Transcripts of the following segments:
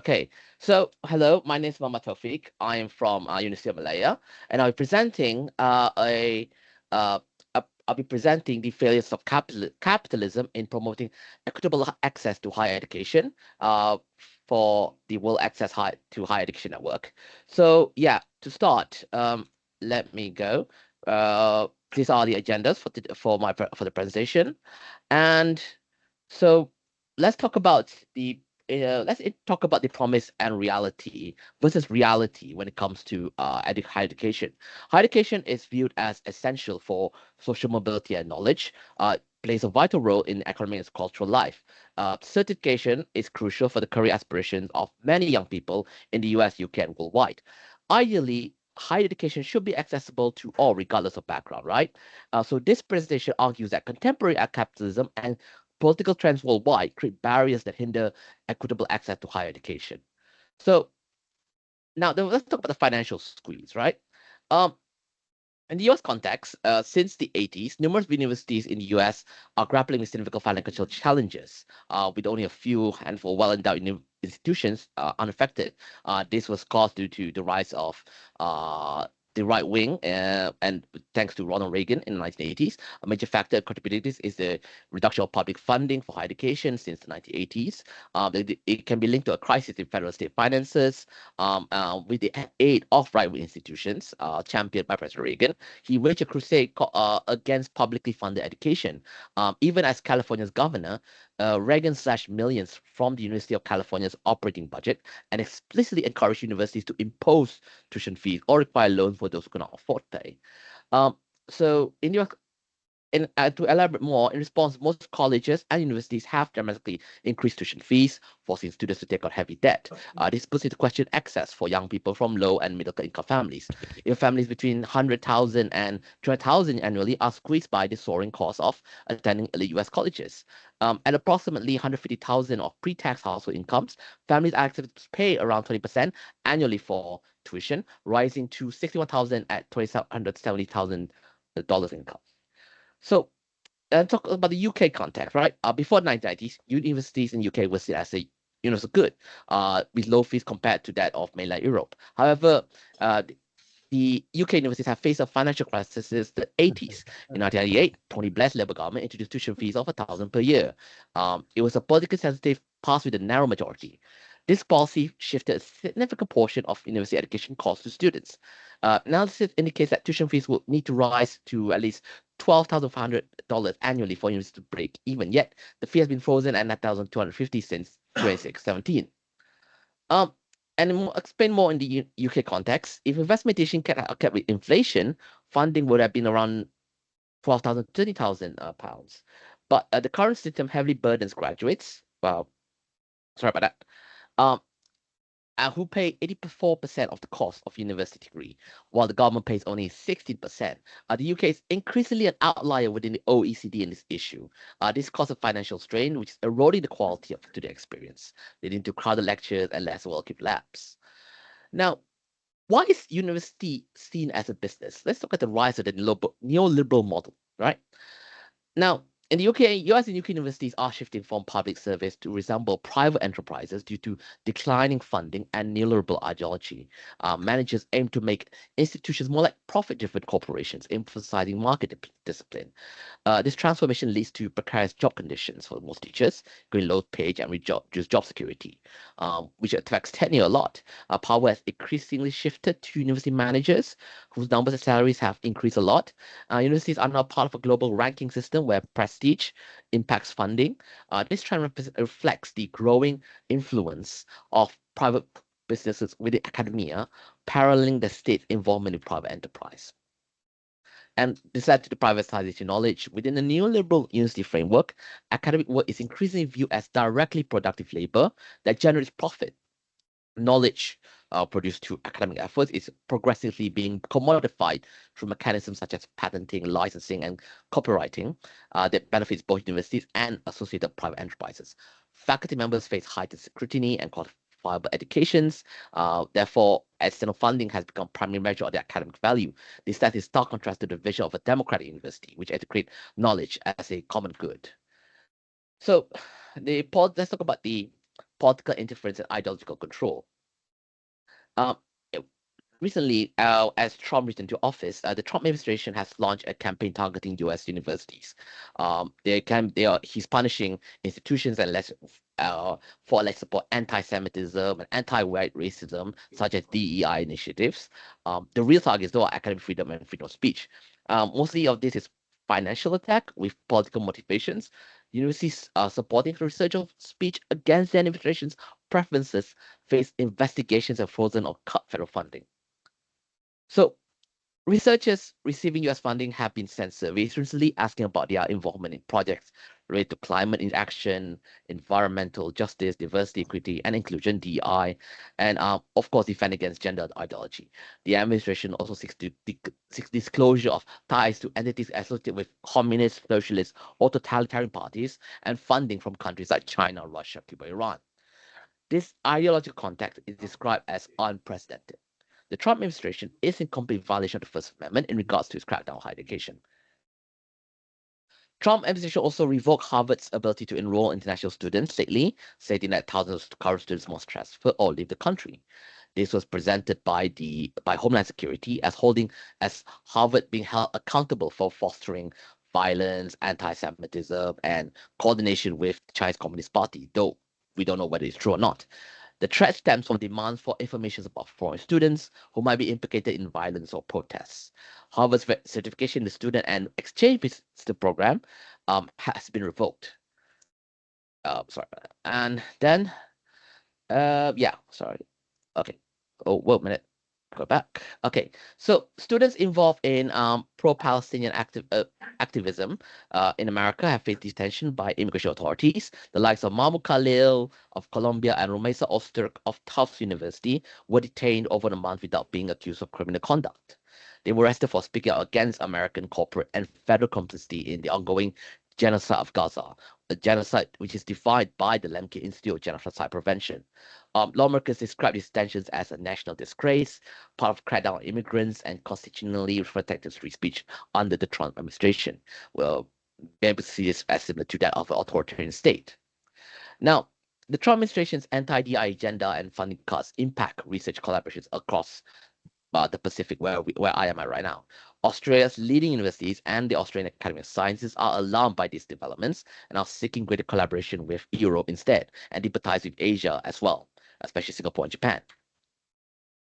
Okay, so hello, my name is Muhammad Taufiq. I am from University of Malaya, and uh, I'll be presenting the failures of capitalism in promoting equitable access to higher education for the World Access to Higher Education Network. So yeah, to start, let me go. These are the agendas for the presentation, and so let's talk about the promise and reality versus reality when it comes to higher education. Higher education is viewed as essential for social mobility and knowledge. Plays a vital role in economic and cultural life. Certification is crucial for the career aspirations of many young people in the US, UK, and worldwide. Ideally, higher education should be accessible to all, regardless of background, right? So this presentation argues that contemporary capitalism and political trends worldwide create barriers that hinder equitable access to higher education. So let's talk about the financial squeeze, right? Um, in the US context, since the 80s, numerous universities in the US are grappling with significant financial challenges, with only a few handful well-endowed institutions unaffected. This was caused due to the rise of the right wing, and thanks to Ronald Reagan in the 1980s. A major factor contributing to this is the reduction of public funding for higher education since the 1980s. It can be linked to a crisis in federal state finances, with the aid of right-wing institutions, championed by President Reagan. He waged a crusade against publicly funded education. Even as California's governor, Reagan slashed millions from the University of California's operating budget and explicitly encouraged universities to impose tuition fees or require loans for those who cannot afford to pay. Um, so in your to elaborate more, in response, most colleges and universities have dramatically increased tuition fees, forcing students to take on heavy debt. This puts into question access for young people from low and middle income families. If families between 100,000 and 200,000 annually are squeezed by the soaring cost of attending elite US colleges. At approximately 150,000 of pre-tax household incomes, families are expected to pay around 20% annually for tuition, rising to 61,000 at $270,000 income. So talk about the UK context, right? Before the 1990s, universities in UK were seen as a universal good, with low fees compared to that of mainland Europe. However, the UK universities have faced a financial crisis since the 80s. In 1998, Tony Blair's Labour government introduced tuition fees of 1,000 per year. It was a politically sensitive pass with a narrow majority. This policy shifted a significant portion of university education costs to students. Analysis indicates that tuition fees will need to rise to at least $12,500 annually for universities to break even. Yet, the fee has been frozen at 9,250 since 2017. Um, and explain more in the UK context. If investment kept with inflation, funding would have been around 12,000, 30,000 pounds. But the current system heavily burdens graduates. Well, sorry about that. Um, who pay 84% of the cost of university degree, while the government pays only 16%. The UK is increasingly an outlier within the OECD in this issue. This causes financial strain, which is eroding the quality of student experience, leading to crowded lectures and less well-equipped labs. Now, why is university seen as a business? Let's look at the rise of the neoliberal model, right? Now, in the UK, US and UK universities are shifting from public service to resemble private enterprises due to declining funding and neoliberal ideology. Managers aim to make institutions more like profit-driven corporations, emphasizing market discipline. This transformation leads to precarious job conditions for most teachers, going low pay and reduced job security, which affects tenure a lot. Power has increasingly shifted to university managers, whose numbers and salaries have increased a lot. Universities are now part of a global ranking system where prestige impacts funding. This trend reflects the growing influence of private businesses within academia, paralleling the state's involvement in private enterprise. And this led to the privatization of knowledge. Within the neoliberal university framework, academic work is increasingly viewed as directly productive labor that generates profit. Knowledge produced through academic efforts is progressively being commodified through mechanisms such as patenting, licensing, and copywriting that benefits both universities and associated private enterprises. Faculty members face heightened scrutiny and qualifiable educations. Therefore, external funding has become primary measure of the academic value. This stands in stark contrast to the vision of a democratic university, which educate knowledge as a common good. So, let's talk about the political interference and ideological control. Um, Recently, as Trump returned to office, the Trump administration has launched a campaign targeting U.S. universities. He's punishing institutions and for support anti-Semitism and anti-white racism, such as DEI initiatives. The real targets, though, are academic freedom and freedom of speech. Mostly of this is financial attack with political motivations. Universities supporting research of speech against the administration's preferences face investigations and frozen or cut federal funding. So researchers receiving US funding have been sent surveys recently asking about their involvement in projects related to climate action, environmental justice, diversity, equity, and inclusion, DEI, and of course, defend against gender ideology. The administration also seeks disclosure of ties to entities associated with communist, socialist, or totalitarian parties and funding from countries like China, Russia, Cuba, Iran. This ideological context is described as unprecedented. The Trump administration is in complete violation of the First Amendment in regards to its crackdown on higher education. Trump administration also revoked Harvard's ability to enroll international students lately, stating that thousands of current students must transfer or leave the country. This was presented by Homeland Security as Harvard being held accountable for fostering violence, anti-Semitism, and coordination with the Chinese Communist Party, though we don't know whether it's true or not. The threat stems from demands for information about foreign students who might be implicated in violence or protests. Harvard's certification in the student and exchange visitor program has been revoked. Sorry. And then, yeah, sorry. Okay. Oh, wait a minute. Go back. Okay, so students involved in pro-Palestinian activism in America have faced detention by immigration authorities. The likes of Mahmoud Khalil of Columbia and Rumeisa Ozturk of Tufts University were detained over a month without being accused of criminal conduct. They were arrested for speaking out against American corporate and federal complicity in the ongoing genocide of Gaza, a genocide which is defined by the Lemke Institute of Genocide Prevention. Lawmakers describe these tensions as a national disgrace, part of crackdown on immigrants, and constitutionally protected free speech under the Trump administration. Well, maybe see this as similar to that of an authoritarian state. Now, the Trump administration's anti-DI agenda and funding cuts impact research collaborations across the Pacific, where I am at right now. Australia's leading universities and the Australian Academy of Sciences are alarmed by these developments and are seeking greater collaboration with Europe instead, and deeper ties with Asia as well, especially Singapore and Japan.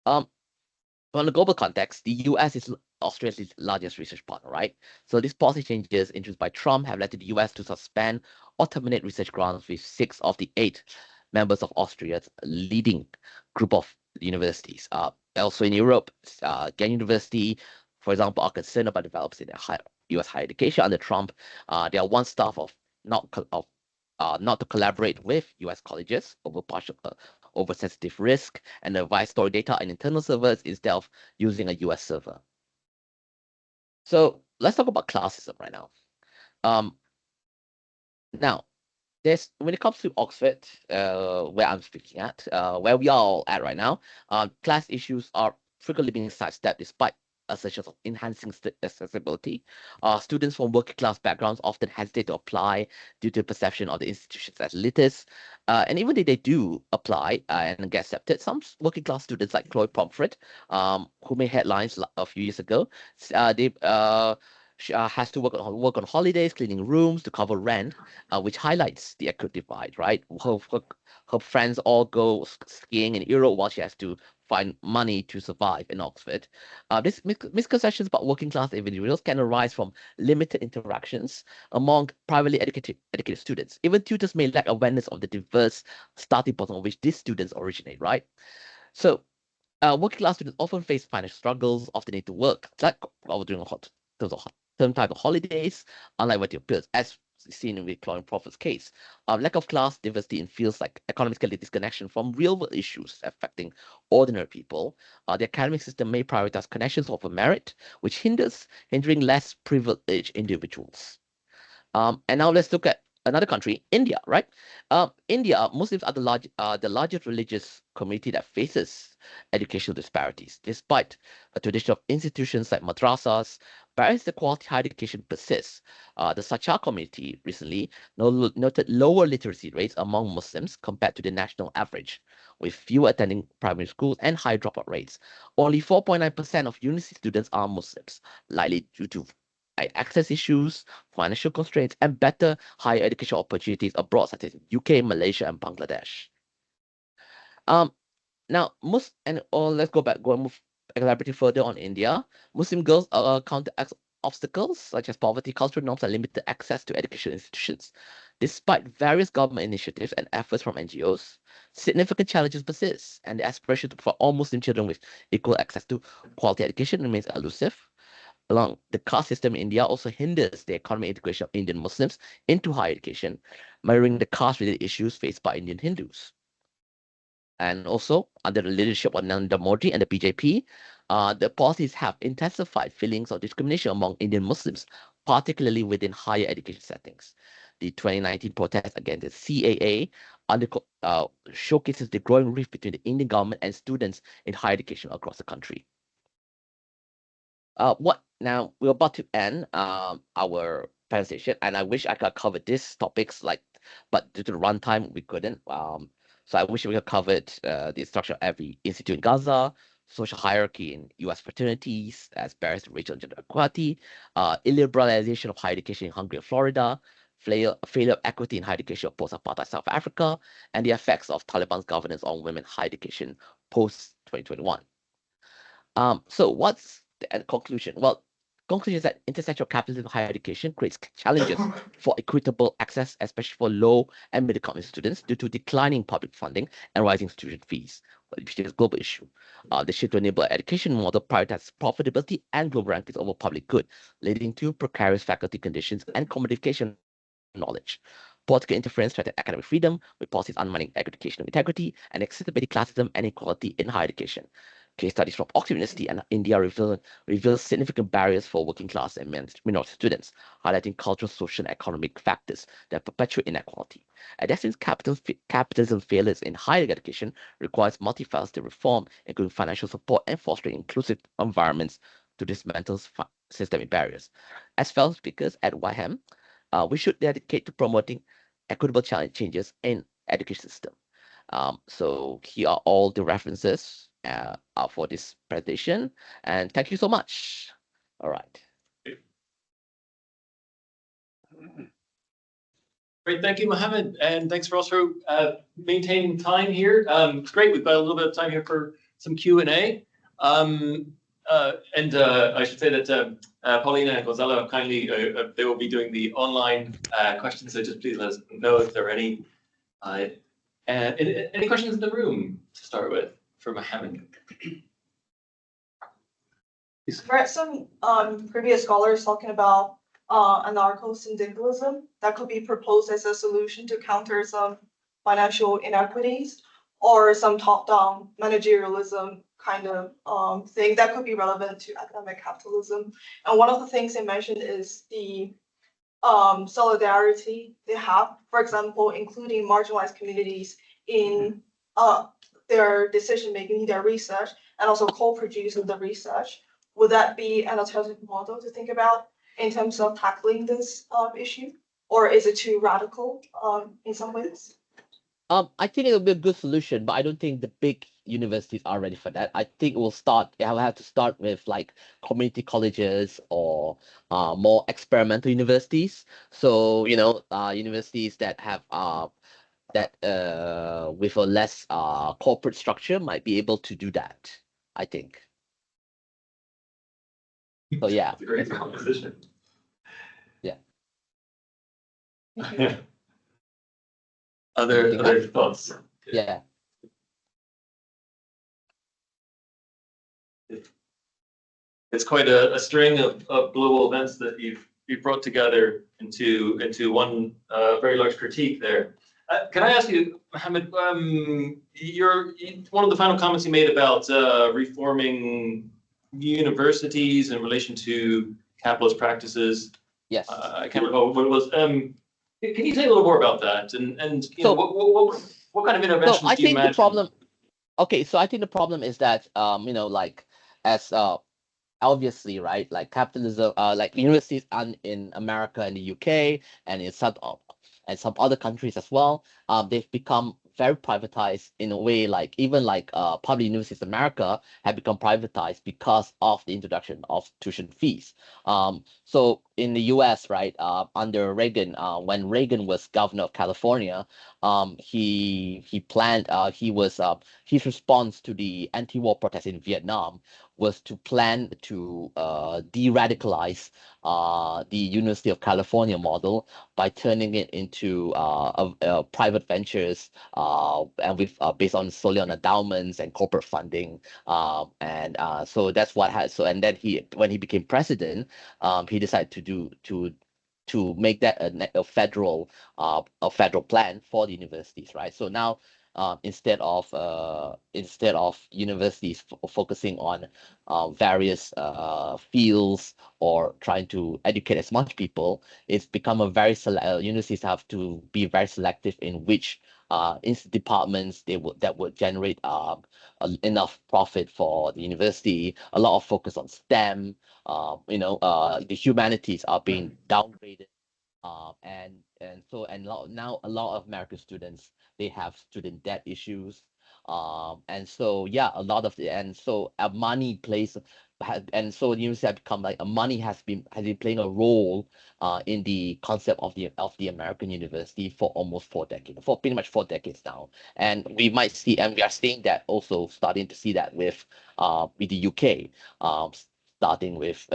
On the global context, the US is Australia's largest research partner, right? So these policy changes introduced by Trump have led to the US to suspend or terminate research grants with 6 of the 8 members of Austria's leading group of universities. Also in Europe, Ghent University, for example, are concerned about developments in their U.S. higher education under Trump. They are one staff of not to collaborate with U.S. colleges over sensitive risk and advise storing data in internal servers instead of using a U.S. server. So let's talk about classism right now. Now, when it comes to Oxford, where I'm speaking at, where we are all at right now, class issues are frequently being sidestepped despite assertions of enhancing accessibility. Students from working class backgrounds often hesitate to apply due to the perception of the institutions as elitist. And even if they do apply and get accepted, some working class students like Chloe Pomfret, who made headlines a few years ago, they has to work on holidays, cleaning rooms to cover rent, which highlights the equity divide, right? Her friends all go skiing in Europe while she has to find money to survive in Oxford. These misconceptions about working class individuals can arise from limited interactions among privately educated students. Even tutors may lack awareness of the diverse starting point on which these students originate, right? So working class students often face financial struggles, often need to work, like while doing term type of holidays, unlike what your peers, as seen with Chloe Pomfret's case. Lack of class diversity in fields like economic disconnection from real-world issues affecting ordinary people. The academic system may prioritize connections over merit, which hindering less privileged individuals. And now let's look at another country, India, right? India, Muslims are the largest religious community that faces educational disparities, despite a tradition of institutions like madrasas, barriers to quality higher education persists. The Sachar community recently noted lower literacy rates among Muslims compared to the national average, with fewer attending primary schools and high dropout rates. Only 4.9% of university students are Muslims, likely due to access issues, financial constraints, and better higher education opportunities abroad, such as UK, Malaysia, and Bangladesh. Now, let's go back, elaborating further on India. Muslim girls counter obstacles such as poverty, cultural norms, and limited access to education institutions. Despite various government initiatives and efforts from NGOs, significant challenges persist, and the aspiration for all Muslim children with equal access to quality education remains elusive. Along the caste system in India also hinders the economic integration of Indian Muslims into higher education, mirroring the caste-related issues faced by Indian Hindus. And also, under the leadership of Narendra Modi and the BJP, the policies have intensified feelings of discrimination among Indian Muslims, particularly within higher education settings. The 2019 protest against the CAA showcases the growing rift between the Indian government and students in higher education across the country. Now we're about to end our presentation, and I wish I could cover these topics, but due to the runtime, we couldn't. So I wish we could cover the structure of every institute in Gaza, social hierarchy in U.S. fraternities, as barriers to racial and gender equality, illiberalization of higher education in Hungary and Florida, failure of equity in higher education of post-apartheid South Africa, and the effects of Taliban's governance on women higher education post-2021. So what's the end conclusion? Well, conclusion is that intersectional capitalism in higher education creates challenges for equitable access, especially for low and middle income students, due to declining public funding and rising student fees, which is a global issue. The shift to enable education model prioritizes profitability and global rankings over public good, leading to precarious faculty conditions and commodification of knowledge. Political interference threatens academic freedom, with policies undermining educational integrity and exacerbating classism and inequality in higher education. Case studies from Oxford University and India reveal significant barriers for working class and minority students, highlighting cultural, social, and economic factors that perpetuate inequality. At essence, capitalism failures in higher education requires multifaceted reform, including financial support and fostering inclusive environments to dismantle systemic barriers. As fellow speakers at YHAM, we should dedicate to promoting equitable changes in education system. So here are all the references for this presentation, and thank you so much. All right. Great, thank you, Mohammed, and thanks for also maintaining time here. It's great, we've got a little bit of time here for some Q&A. I should say that Paulina and Gonzalo kindly, they will be doing the online questions, so just please let us know if there are any. Any questions in the room to start with for Mohammed? I read some previous scholars talking about anarcho-syndicalism that could be proposed as a solution to counter some financial inequities, or some top-down managerialism kind of thing that could be relevant to academic capitalism. And one of the things they mentioned is the solidarity they have, for example, including marginalized communities in their decision-making, their research, and also co-producing the research. Would that be an alternative model to think about in terms of tackling this issue? Or is it too radical in some ways? I think it'll be a good solution, but I don't think the big universities are ready for that. I think we'll have to start with like community colleges or more experimental universities. So, universities that have with a less corporate structure might be able to do that, I think. So yeah. It's a great composition. Yeah. Other thoughts? Yeah. It's quite a string of global events that you've brought together into one very large critique there. Can I ask you, Mohammed, one of the final comments you made about reforming universities in relation to capitalist practices? Yes. I can't recall what it was. Can you say a little more about that? And what kind of interventions do you imagine? I think the problem is that as obviously, right, like capitalism, like universities in America and the UK and in some other countries as well, they've become very privatized in a way, like even like public universities in America have become privatized because of the introduction of tuition fees. So in the US, right, under Reagan, when Reagan was governor of California, he planned his response to the anti-war protests in Vietnam was to plan to de-radicalize the University of California model by turning it into private ventures and with based on solely on endowments and corporate funding. So that's what has so and then when he became president, he decided to make that a federal plan for the universities, right? So now instead of universities focusing on various fields or trying to educate as much people, it's become a very universities have to be very selective in which departments that would generate enough profit for the university. A lot of focus on STEM. The humanities are being downgraded. Now a lot of American students, they have student debt issues. And so yeah, a lot of the and so money plays and so the university have become like money has been playing a role in the concept of the American university for almost 4 decades, for pretty much 4 decades now. And we might see, and we are seeing that also starting to see that with the UK, starting with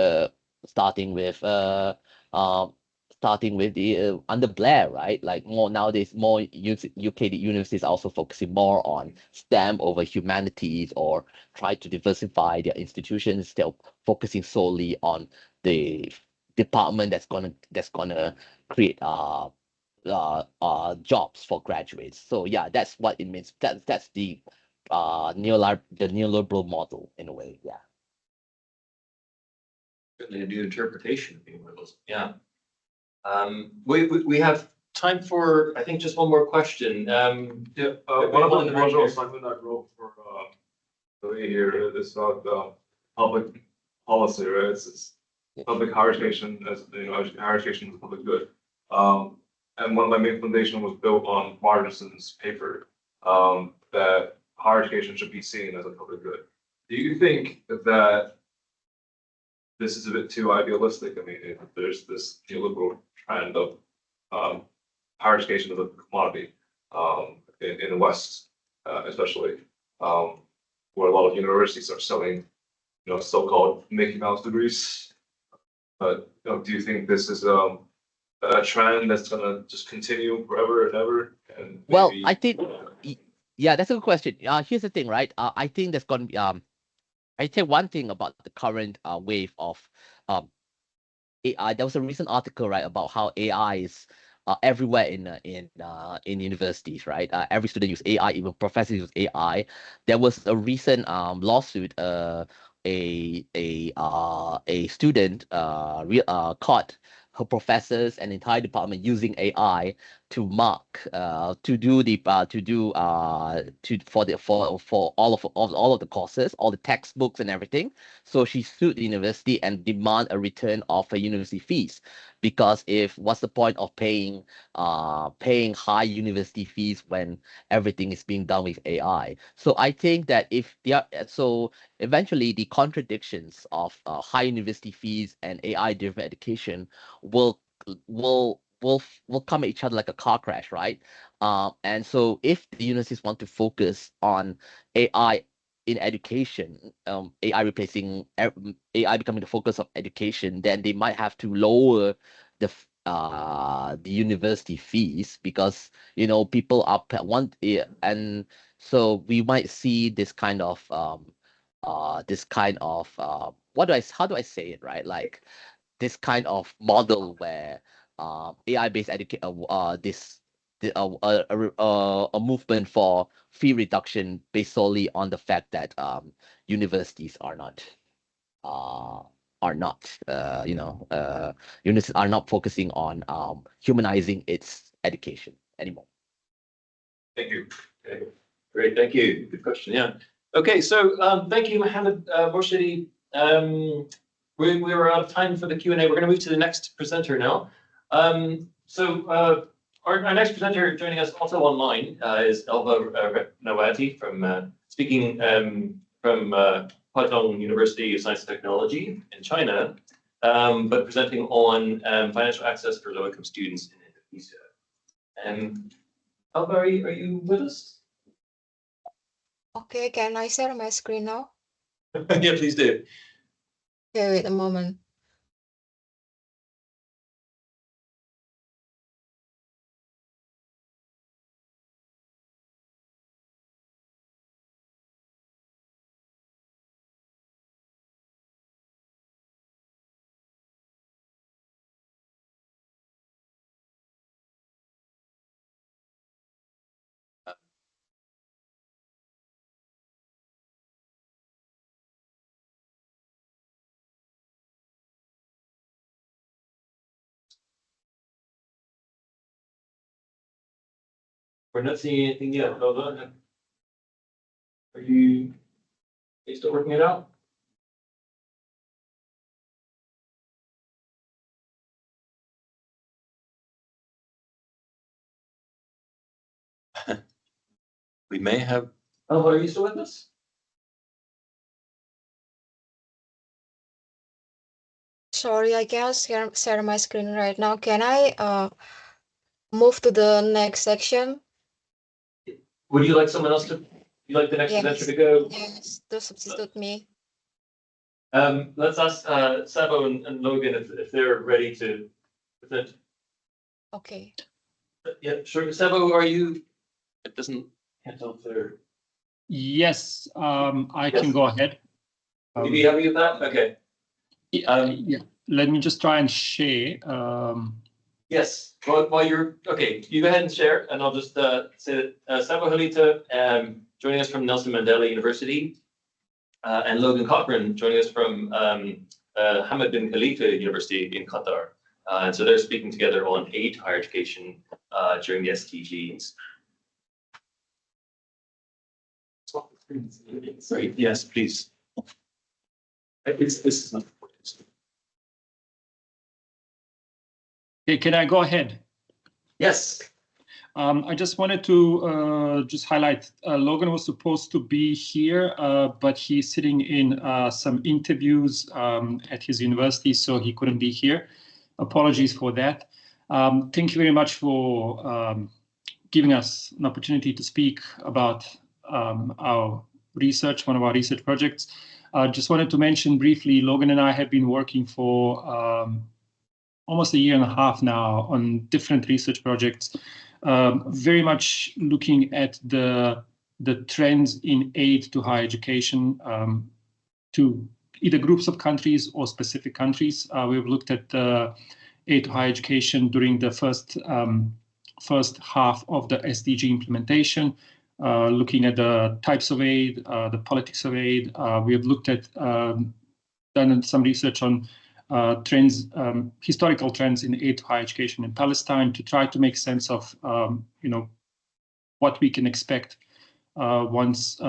the under Blair, right? Like more nowadays, more UK universities are also focusing more on STEM over humanities, or try to diversify their institutions, still focusing solely on the department that's gonna create jobs for graduates. So yeah, that's what it means. That's the neoliberal model in a way. Yeah. Certainly a new interpretation of neoliberalism. Yeah. We have time for, I think, just one more question. One of the modules I think I wrote for the way here is about public policy, right? It's public higher education, as you know, higher education is public good. And one of my main foundation was built on Martinson's paper that higher education should be seen as a public good. Do you think that this is a bit too idealistic? I mean, there's this neoliberal trend of higher education as a commodity in the West, especially, where a lot of universities are selling, so-called Mickey Mouse degrees. But do you think this is a trend that's gonna just continue forever and ever? And Well, maybe- I think, yeah, that's a good question. Here's the thing, right? I think there's gonna be I think one thing about the current wave of AI. There was a recent article, right, about how AI is everywhere in universities, right? Every student use AI, even professors use AI. There was a recent lawsuit. A student caught her professors and entire department using AI to mark for all of the courses, all the textbooks and everything. So she sued the university and demand a return of her university fees, because what's the point of paying high university fees when everything is being done with AI? So I think that eventually the contradictions of high university fees and AI-driven education will come at each other like a car crash, right? And so if the universities want to focus on AI in education, AI becoming the focus of education, then they might have to lower the university fees, because people are and so we might see this kind of how do I say it, right? Like this kind of model where AI-based a movement for fee reduction based solely on the fact that universities are not universities are not focusing on humanizing its education anymore. Thank you. Okay. Great, thank you. Good question. Yeah. Okay, so thank you, Mohammed Morshidi, We were out of time for the Q&A. We're going to move to the next presenter now. Our next presenter joining us also online is Elva Nawati from speaking from Huazhong University of Science and Technology in China, but presenting on financial access for low-income students in Indonesia. Elva, are you with us? Okay, can I share my screen now? Yeah, please do. Okay, wait a moment. We're not seeing anything yet, Elva. Are you still working it out? We may have. Elva, are you still with us? Sorry, I can't share my screen right now. Can I move to the next section? Would you like someone else to? You like the next Yes. presenter to go? Yes, to substitute me. Let's ask Sabo and Logan if they're ready to present. Okay. Yeah, sure. Sabo, are you? It doesn't. Can't tell if they're. Yes, I Yes. can go ahead. Would you be happy with that? Okay. Yeah, let me just try and share. Yes. While you're okay, you go ahead and share, and I'll just say that Sabo Halita joining us from Nelson Mandela University, and Logan Cochran joining us from Hamad bin Khalifa University in Qatar. And so they're speaking together on aid to higher education during the SDGs. Sorry. Yes, please. This is not. Okay, can I go ahead? Yes. I just wanted to just highlight, Logan was supposed to be here, but he's sitting in some interviews at his university, so he couldn't be here. Apologies for that. Thank you very much for giving us an opportunity to speak about our research, one of our research projects. Just wanted to mention briefly, Logan and I have been working for almost a year and a half now on different research projects, very much looking at the trends in aid to higher education to either groups of countries or specific countries. We've looked at aid to higher education during the first half of the SDG implementation, looking at the types of aid, the politics of aid. We have looked at, done some research on trends, historical trends in aid to higher education in Palestine to try to make sense of, what we can expect once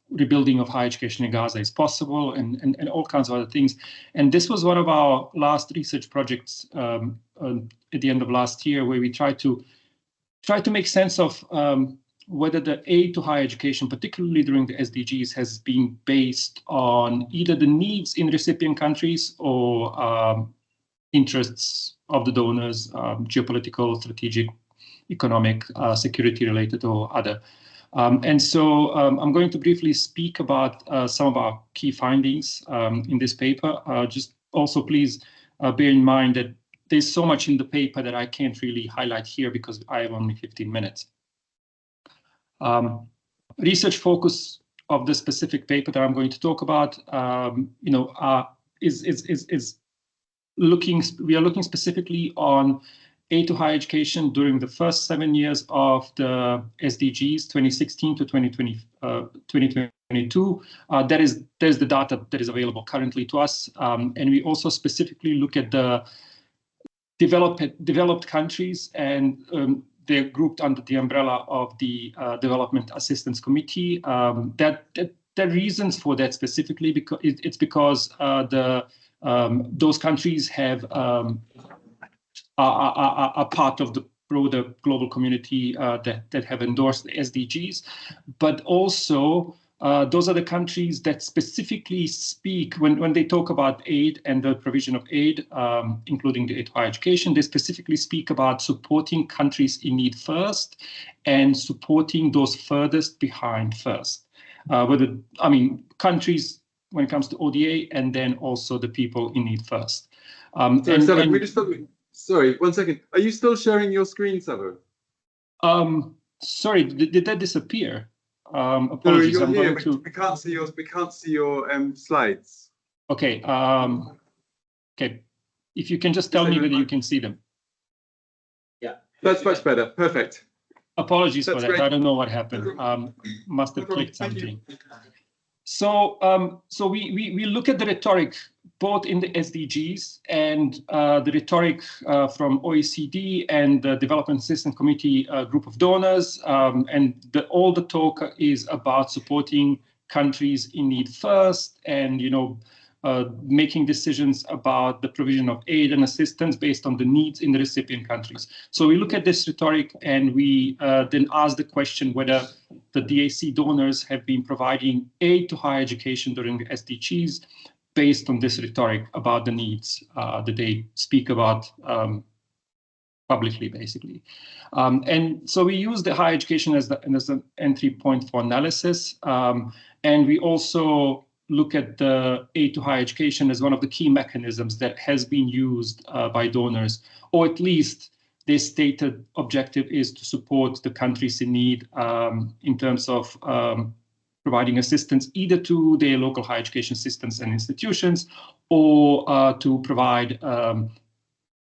rebuilding of higher education in Gaza is possible, and all kinds of other things. And this was one of our last research projects at the end of last year, where we tried to make sense of whether the aid to higher education, particularly during the SDGs, has been based on either the needs in recipient countries or interests of the donors, geopolitical, strategic, economic, security related or other. And so I'm going to briefly speak about some of our key findings in this paper. Just also please bear in mind that there's so much in the paper that I can't really highlight here because I have only 15 minutes. Research focus of the specific paper that I'm going to talk about, is looking. We are looking specifically on aid to higher education during the first 7 years of the SDGs, 2016 to 2022. There's the data that is available currently to us, and we also specifically look at the developed countries, and they're grouped under the umbrella of the Development Assistance Committee. That there are reasons for that specifically, because it's because those countries have are part of the broader global community that have endorsed the SDGs, but also those are the countries that specifically speak, when they talk about aid and the provision of aid, including the aid to higher education, they specifically speak about supporting countries in need first and supporting those furthest behind first. Countries when it comes to ODA, and then also the people in need first. Sorry, 1 second. Are you still sharing your screen, Savo? Sorry, did that disappear? No, Apologies. you're here, but we can't see your slides. Okay. Okay. If you can just tell me whether you can see them. Yeah. That's much better. Perfect. Apologies for that. Great. I don't know what happened. Must have clicked something. So we look at the rhetoric both in the SDGs and the rhetoric from OECD and the Development Assistance Committee group of donors, and all the talk is about supporting countries in need first, and making decisions about the provision of aid and assistance based on the needs in the recipient countries. So we look at this rhetoric and we then ask the question whether the DAC donors have been providing aid to higher education during the SDGs based on this rhetoric about the needs that they speak about publicly, basically. And so we use the higher education as an entry point for analysis. And we also look at the aid to higher education as one of the key mechanisms that has been used by donors, or at least their stated objective is to support the countries in need in terms of providing assistance either to their local higher education systems and institutions, or to provide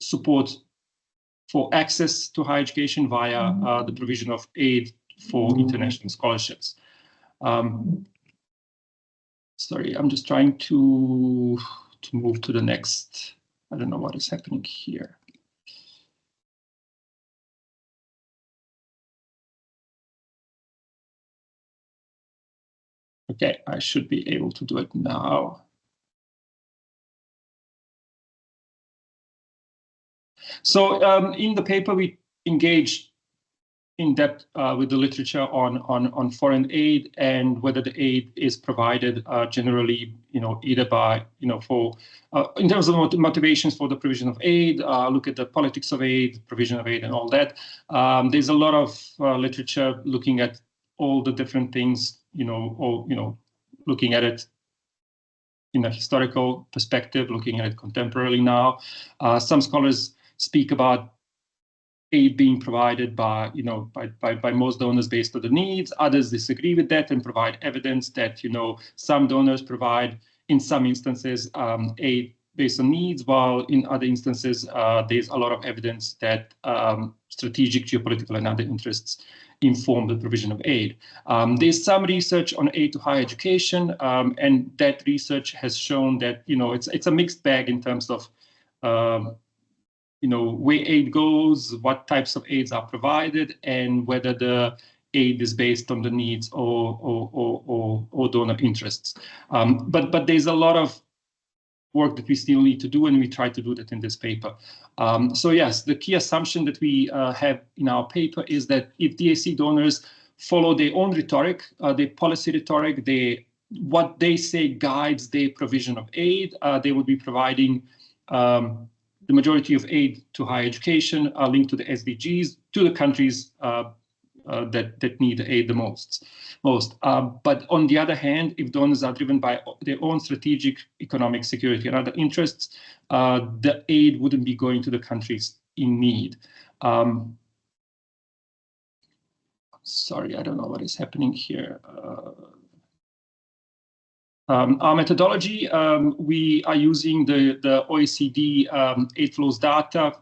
support for access to higher education via the provision of aid for international scholarships. Sorry, I'm just trying to move to the next. I don't know what is happening here. Okay, I should be able to do it now. So in the paper, we engaged in depth with the literature on foreign aid and whether the aid is provided generally, either by, for in terms of motivations for the provision of aid, look at the politics of aid, provision of aid, and all that. There's a lot of literature looking at all the different things, looking at it in a historical perspective, looking at it contemporarily now. Some scholars speak about aid being provided by most donors based on the needs. Others disagree with that and provide evidence that some donors provide in some instances aid based on needs, while in other instances there's a lot of evidence that strategic, geopolitical, and other interests inform the provision of aid. There's some research on aid to higher education, and that research has shown that it's a mixed bag in terms of where aid goes, what types of aids are provided, and whether the aid is based on the needs or donor interests. But there's a lot of work that we still need to do, and we try to do that in this paper. So yes, the key assumption that we have in our paper is that if DAC donors follow their own rhetoric, their policy rhetoric, what they say guides their provision of aid, they would be providing the majority of aid to higher education are linked to the SDGs, to the countries that need the aid the most. But on the other hand, if donors are driven by their own strategic, economic, security, and other interests, the aid wouldn't be going to the countries in need. Sorry, I don't know what is happening here. Our methodology, we are using the OECD aid flows data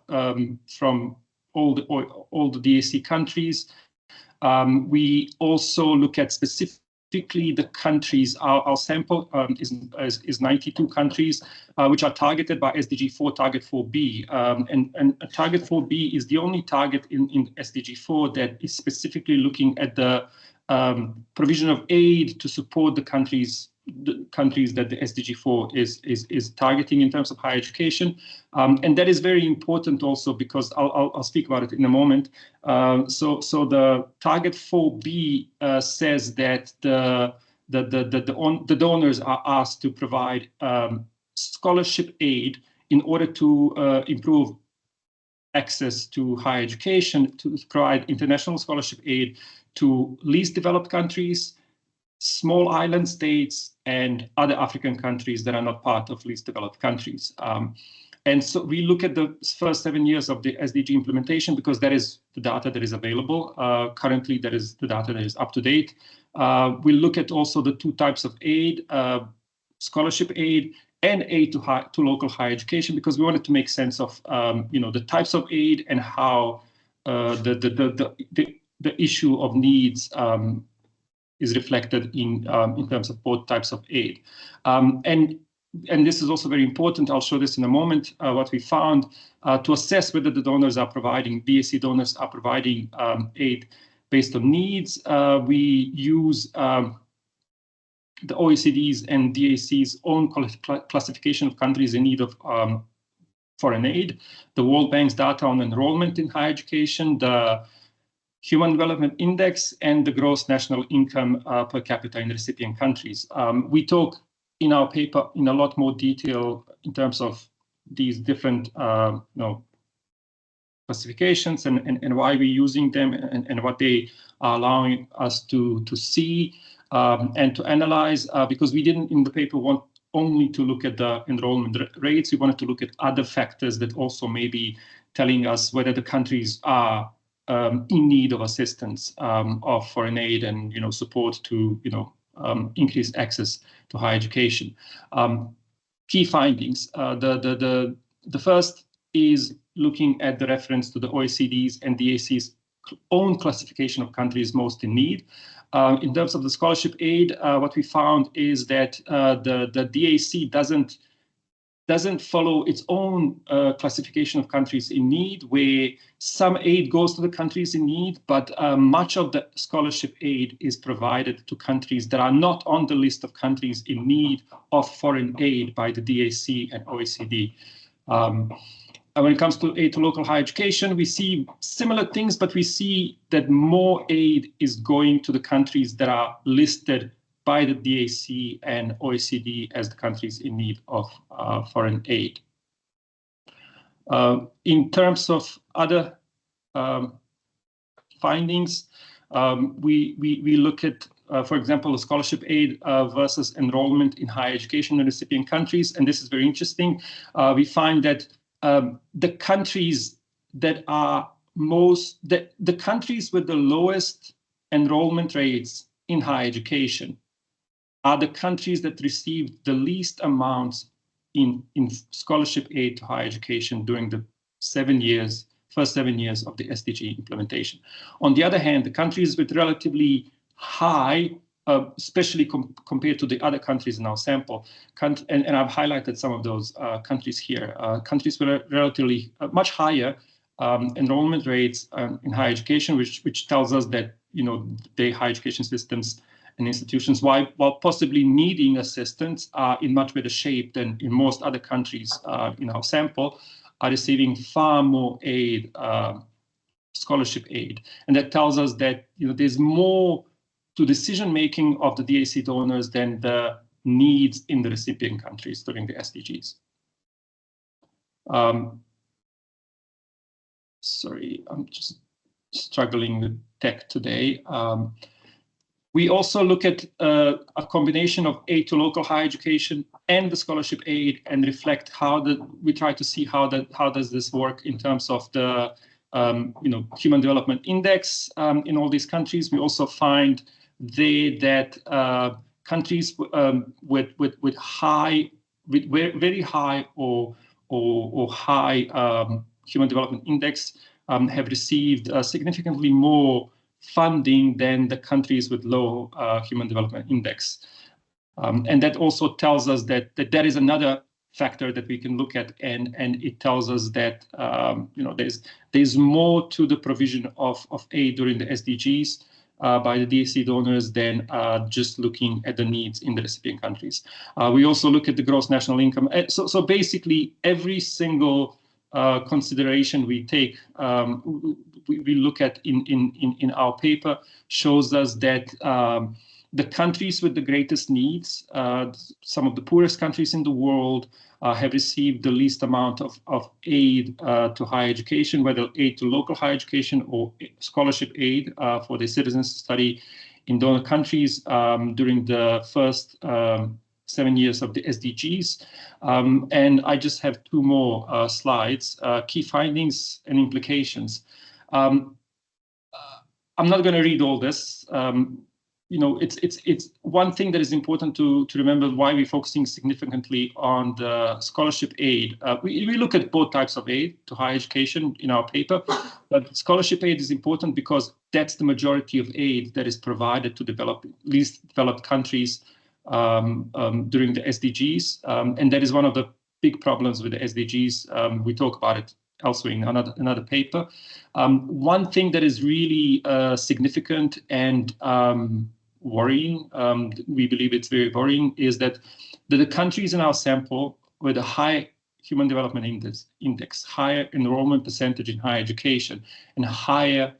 from all the DAC countries. We also look at specifically the countries. Our sample is 92 countries, which are targeted by SDG 4, Target 4B. And Target 4B is the only target in SDG 4 that is specifically looking at the provision of aid to support the countries that the SDG 4 is targeting in terms of higher education. And that is very important also because I'll speak about it in a moment. So the target 4B says that the donors are asked to provide scholarship aid in order to improve access to higher education, to provide international scholarship aid to least developed countries, small island states, and other African countries that are not part of least developed countries. And so we look at the first 7 years of the SDG implementation because that is the data that is available. Currently, that is the data that is up to date. We look at also the two types of aid, scholarship aid and aid to local higher education, because we wanted to make sense of the types of aid and how the issue of needs is reflected in terms of both types of aid. And this is also very important. I'll show this in a moment. What we found to assess whether the donors are providing, DAC donors are providing aid based on needs, we use the OECD's and DAC's own classification of countries in need of foreign aid, the World Bank's data on enrollment in higher education, the Human Development Index, and the gross national income per capita in recipient countries. We talk in our paper in a lot more detail in terms of these different classifications and why we're using them and what they are allowing us to see and to analyze, because we didn't in the paper want only to look at the enrollment rates. We wanted to look at other factors that also may be telling us whether the countries are in need of assistance of foreign aid and support to increase access to higher education. Key findings. The first is looking at the reference to the OECD's and DAC's own classification of countries most in need. In terms of the scholarship aid, what we found is that the DAC doesn't follow its own classification of countries in need, where some aid goes to the countries in need, but much of the scholarship aid is provided to countries that are not on the list of countries in need of foreign aid by the DAC and OECD. When it comes to aid to local higher education, we see similar things, but we see that more aid is going to the countries that are listed by the DAC and OECD as the countries in need of foreign aid. In terms of other findings, we look at, for example, the scholarship aid versus enrollment in higher education in recipient countries, and this is very interesting. We find that the countries that are the countries with the lowest enrollment rates in higher education are the countries that received the least amounts in scholarship aid to higher education during the first 7 years of the SDG implementation. On the other hand, the countries with relatively high, especially compared to the other countries in our sample, and I've highlighted some of those countries here, countries with relatively much higher enrollment rates in higher education, which tells us that the higher education systems and institutions, while possibly needing assistance, are in much better shape than in most other countries in our sample, are receiving far more aid, scholarship aid. And that tells us that there's more to decision-making of the DAC donors than the needs in the recipient countries during the SDGs. Sorry, I'm just struggling with tech today. We also look at a combination of aid to local higher education and the scholarship aid, and reflect we try to see how does this work in terms of the Human Development Index in all these countries. We also find that countries with very high or high Human Development Index have received significantly more funding than the countries with low Human Development Index. And that also tells us that there is another factor that we can look at, and it tells us that there's more to the provision of aid during the SDGs by the DFC donors than just looking at the needs in the recipient countries. We also look at the gross national income. So basically, every single consideration we take, we look at in our paper, shows us that the countries with the greatest needs, some of the poorest countries in the world, have received the least amount of aid to higher education, whether aid to local higher education or scholarship aid for their citizens to study in donor countries during the first 7 years of the SDGs. And I just have 2 more slides, key findings and implications. I'm not going to read all this. You know, it's one thing that is important to remember why we're focusing significantly on the scholarship aid. We look at both types of aid to higher education in our paper, but scholarship aid is important because that's the majority of aid that is provided to least developed countries during the SDGs, and that is one of the big problems with the SDGs. We talk about it elsewhere in another paper. One thing that is really significant and worrying, we believe it's very worrying, is that the countries in our sample with a high human development index, higher enrollment percentage in higher education, and higher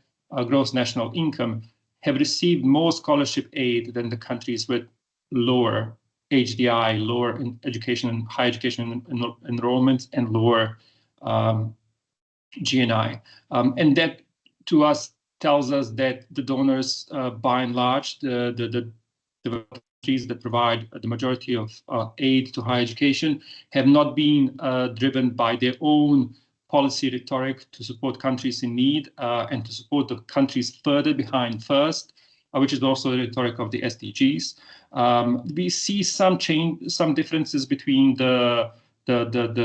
gross national income have received more scholarship aid than the countries with lower HDI, lower education and higher education enrollment, and lower GNI. And that, to us, tells us that the donors, by and large, the countries that provide the majority of aid to higher education, have not been driven by their own policy rhetoric to support countries in need and to support the countries further behind first, which is also the rhetoric of the SDGs. We see some differences between the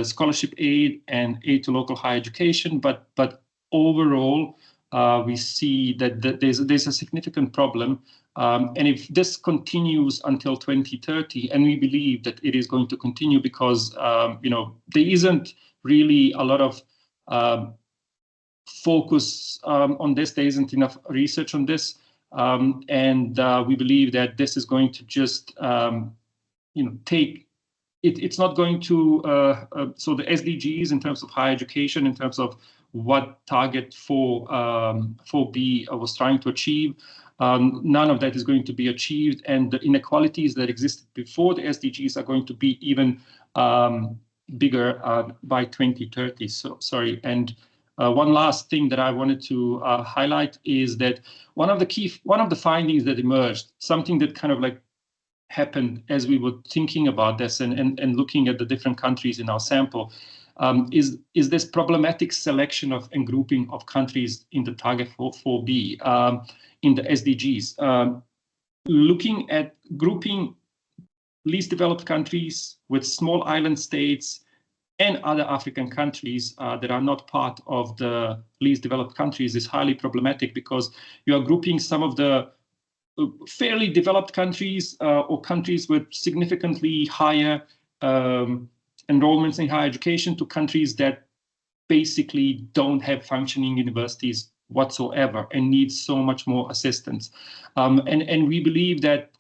scholarship aid and aid to local higher education, but overall, we see that there's a significant problem. And if this continues until 2030, and we believe that it is going to continue because there isn't really a lot of focus on this, there isn't enough research on this, and we believe that this is going to just take. It's not going to, so the SDGs in terms of higher education, in terms of what target 4B was trying to achieve, none of that is going to be achieved, and the inequalities that existed before the SDGs are going to be even bigger by 2030. So sorry. And one last thing that I wanted to highlight is that one of the findings that emerged, something that kind of like happened as we were thinking about this and looking at the different countries in our sample, is this problematic selection of and grouping of countries in the target 4B in the SDGs. Looking at grouping least developed countries with small island states and other African countries that are not part of the least developed countries is highly problematic, because you are grouping some of the fairly developed countries or countries with significantly higher enrollments in higher education to countries that basically don't have functioning universities whatsoever and need so much more assistance. And we believe that,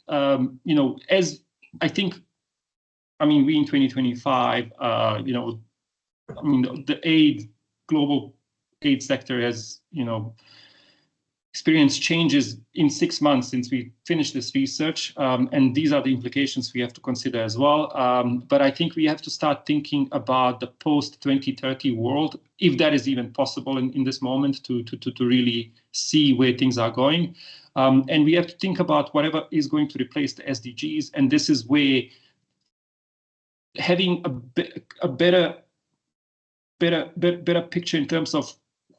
as I think, we in 2025, the global aid sector has, experienced changes in 6 months since we finished this research, and these are the implications we have to consider as well. But I think we have to start thinking about the post-2030 world, if that is even possible in this moment, to really see where things are going. And we have to think about whatever is going to replace the SDGs, and this is where having a better picture in terms of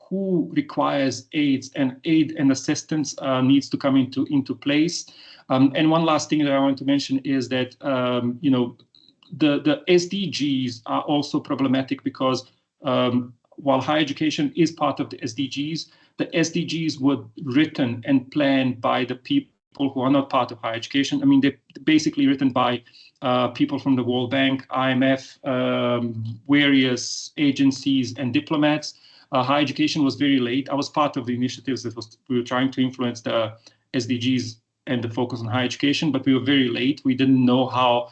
who requires aid and assistance needs to come into place. And one last thing that I want to mention is that the SDGs are also problematic because while higher education is part of the SDGs were written and planned by the people who are not part of higher education. They're basically written by people from the World Bank, IMF, various agencies and diplomats. Higher education was very late. I was part of the initiatives that we were trying to influence the SDGs and the focus on higher education, but we were very late. We didn't know how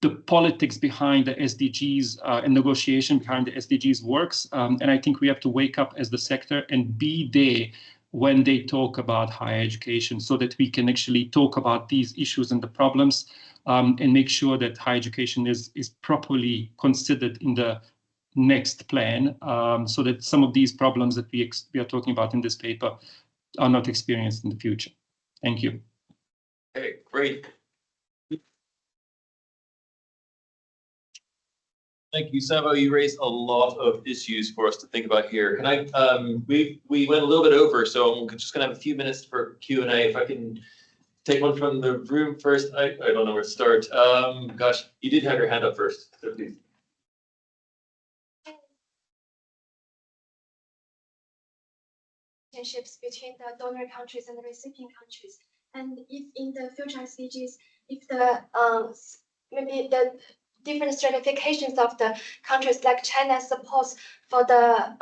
the politics behind the SDGs and negotiation behind the SDGs works. And I think we have to wake up as the sector and be there when they talk about higher education so that we can actually talk about these issues and the problems and make sure that higher education is properly considered in the next plan so that some of these problems that we are talking about in this paper are not experienced in the future. Thank you. Okay, great. Thank you, Savo. You raised a lot of issues for us to think about here. Can I? We went a little bit over, so I'm just gonna have a few minutes for Q&A. If I can take one from the room first. I don't know where to start. Gosh, you did have your hand up first, so please. Relationships between the donor countries and the recipient countries, and if in the future SDGs, if the maybe the different stratifications of the countries like China supports for the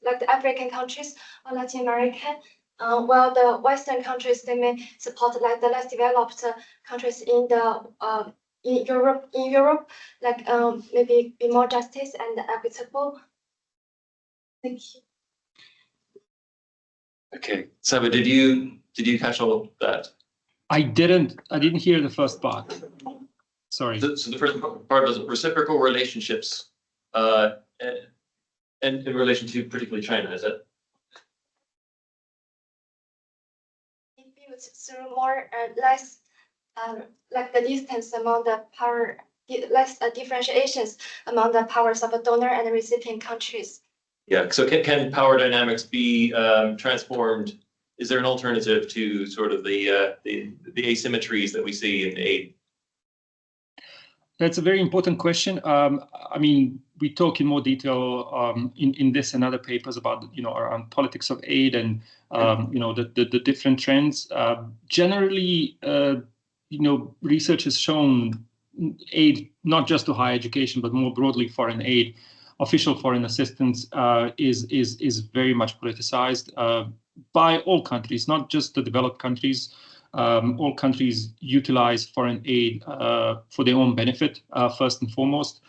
like the African countries or Latin American, while the Western countries they may support like the less developed countries in the in Europe, like maybe be more justice and equitable. Thank you. Okay, Savo, did you catch all of that? I didn't hear the first part. Sorry. So the first part was reciprocal relationships, and in relation to particularly China, is it? It builds through more less like the distance among the power, less differentiations among the powers of a donor and the recipient countries. Yeah. So can power dynamics be transformed? Is there an alternative to sort of the asymmetries that we see in aid? That's a very important question. I mean, we talk in more detail in this and other papers about, around politics of aid and, the different trends. Generally, research has shown aid, not just to higher education, but more broadly foreign aid, official foreign assistance is very much politicized by all countries, not just the developed countries. All countries utilize foreign aid for their own benefit, first and foremost.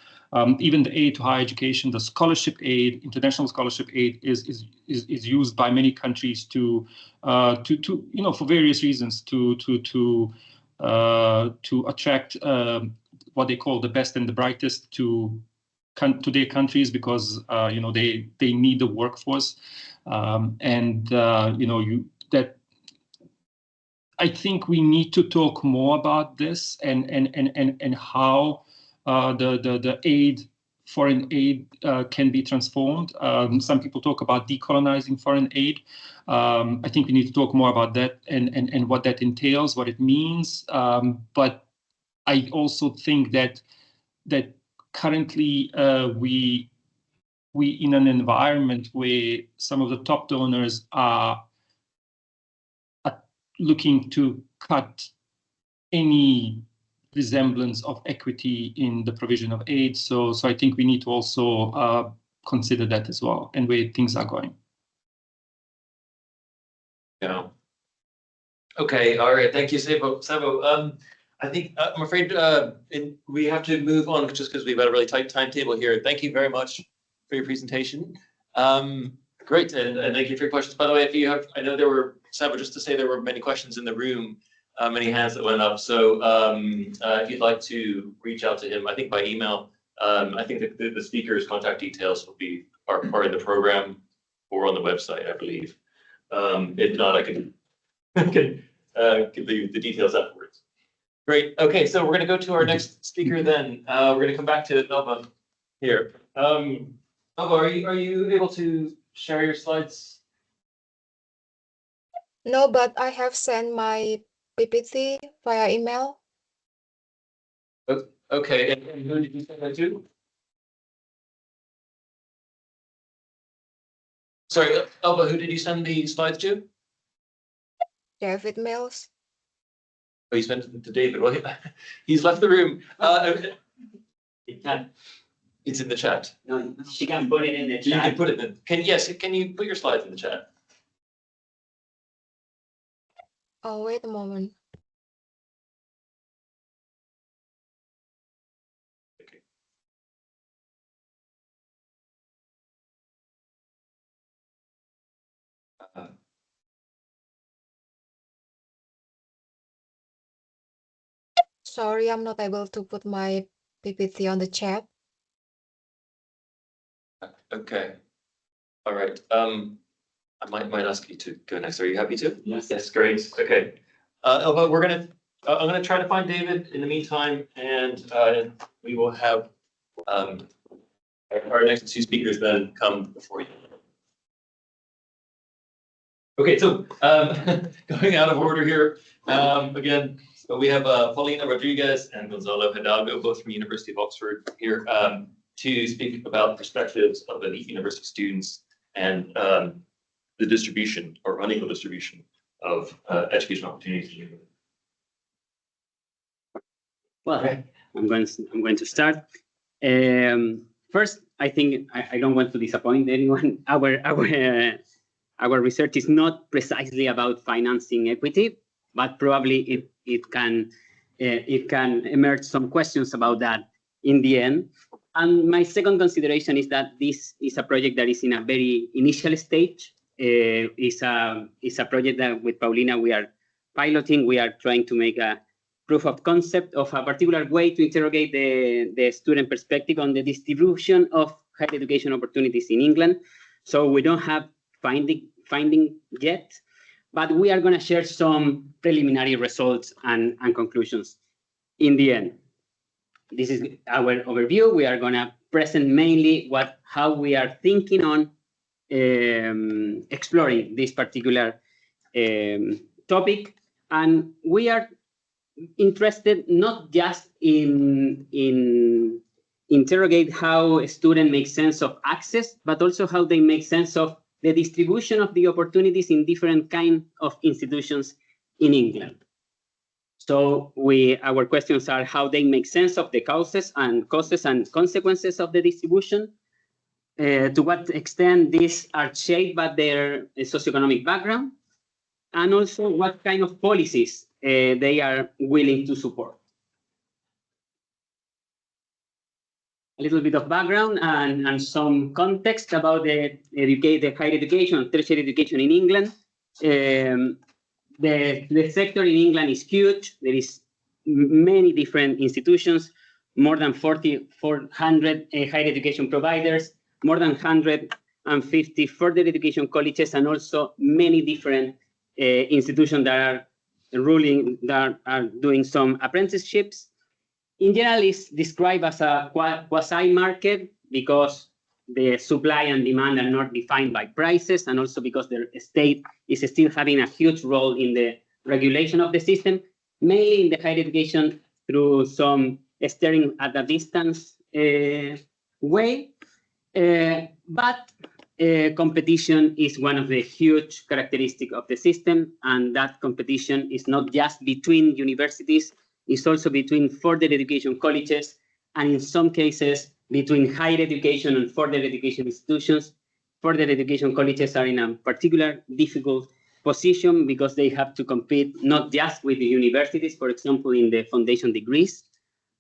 Even the aid to higher education, the scholarship aid, international scholarship aid is used by many countries to for various reasons to attract what they call the best and the brightest to their countries because they need the workforce I think we need to talk more about this and how the foreign aid can be transformed. Some people talk about decolonizing foreign aid. I think we need to talk more about that and what that entails, what it means. But I also think that currently we in an environment where some of the top donors are looking to cut any resemblance of equity in the provision of aid. So I think we need to also consider that as well and where things are going. Yeah. Okay. All right. Thank you, Savo. I think I'm afraid we have to move on just because we've got a really tight timetable here. Thank you very much for your presentation. Great, and thank you for your questions. By the way, if you have, I know there were, Savo, just to say there were many questions in the room, many hands that went up. So if you'd like to reach out to him, I think by email, I think the speaker's contact details will be are part of the program or on the website, I believe. If not, I can give you the details afterwards. Great. Okay, so we're going to go to our next speaker then. We're going to come back to Elva here. Elva, are you able to share your slides? No, but I have sent my PPT via email. Okay, and who did you send that to? Sorry, Elva, who did you send the slides to? David Mills. Oh, you sent it to David. Well, he's left the room. It can. It's in the chat. No, she can put it in the chat. You can put it in. Can you put your slides in the chat? Oh, wait a moment. Sorry, I'm not able to put my PPT on the chat. Okay. All right. I might ask you to go next. Are you happy to? Yes. Yes, great. Okay. But I'm gonna try to find David in the meantime, and we will have our next two speakers then come before you. Okay, so going out of order here, again, so we have Paulina Rodriguez and Gonzalo Hidalgo, both from University of Oxford here, to speak about perspectives of elite university students and the distribution or unequal distribution of educational opportunities. Well, I'm going to start. First, I think I don't want to disappoint anyone. Our research is not precisely about financing equity, but probably it can emerge some questions about that in the end. And my second consideration is that this is a project that is in a very initial stage. It's a project that with Paulina we are piloting. We are trying to make a proof of concept of a particular way to interrogate the student perspective on the distribution of higher education opportunities in England. So we don't have finding yet, but we are going to share some preliminary results and conclusions in the end. This is our overview. We are going to present mainly how we are thinking on exploring this particular topic, and we are interested not just in interrogate how a student makes sense of access, but also how they make sense of the distribution of the opportunities in different kinds of institutions in England. So our questions are how they make sense of the causes and consequences of the distribution, to what extent these are shaped by their socioeconomic background, and also what kind of policies they are willing to support. A little bit of background and some context about the higher education, tertiary education in England. The sector in England is huge. There is many different institutions, more than 400 higher education providers, more than 150 further education colleges, and also many different institutions that are doing some apprenticeships. In general, it's described as a quasi-market because the supply and demand are not defined by prices, and also because the state is still having a huge role in the regulation of the system, mainly in the higher education through some steering at a distance way. But competition is one of the huge characteristics of the system, and that competition is not just between universities, it's also between further education colleges, and in some cases, between higher education and further education institutions. Further education colleges are in a particular difficult position because they have to compete not just with the universities, for example, in the foundation degrees,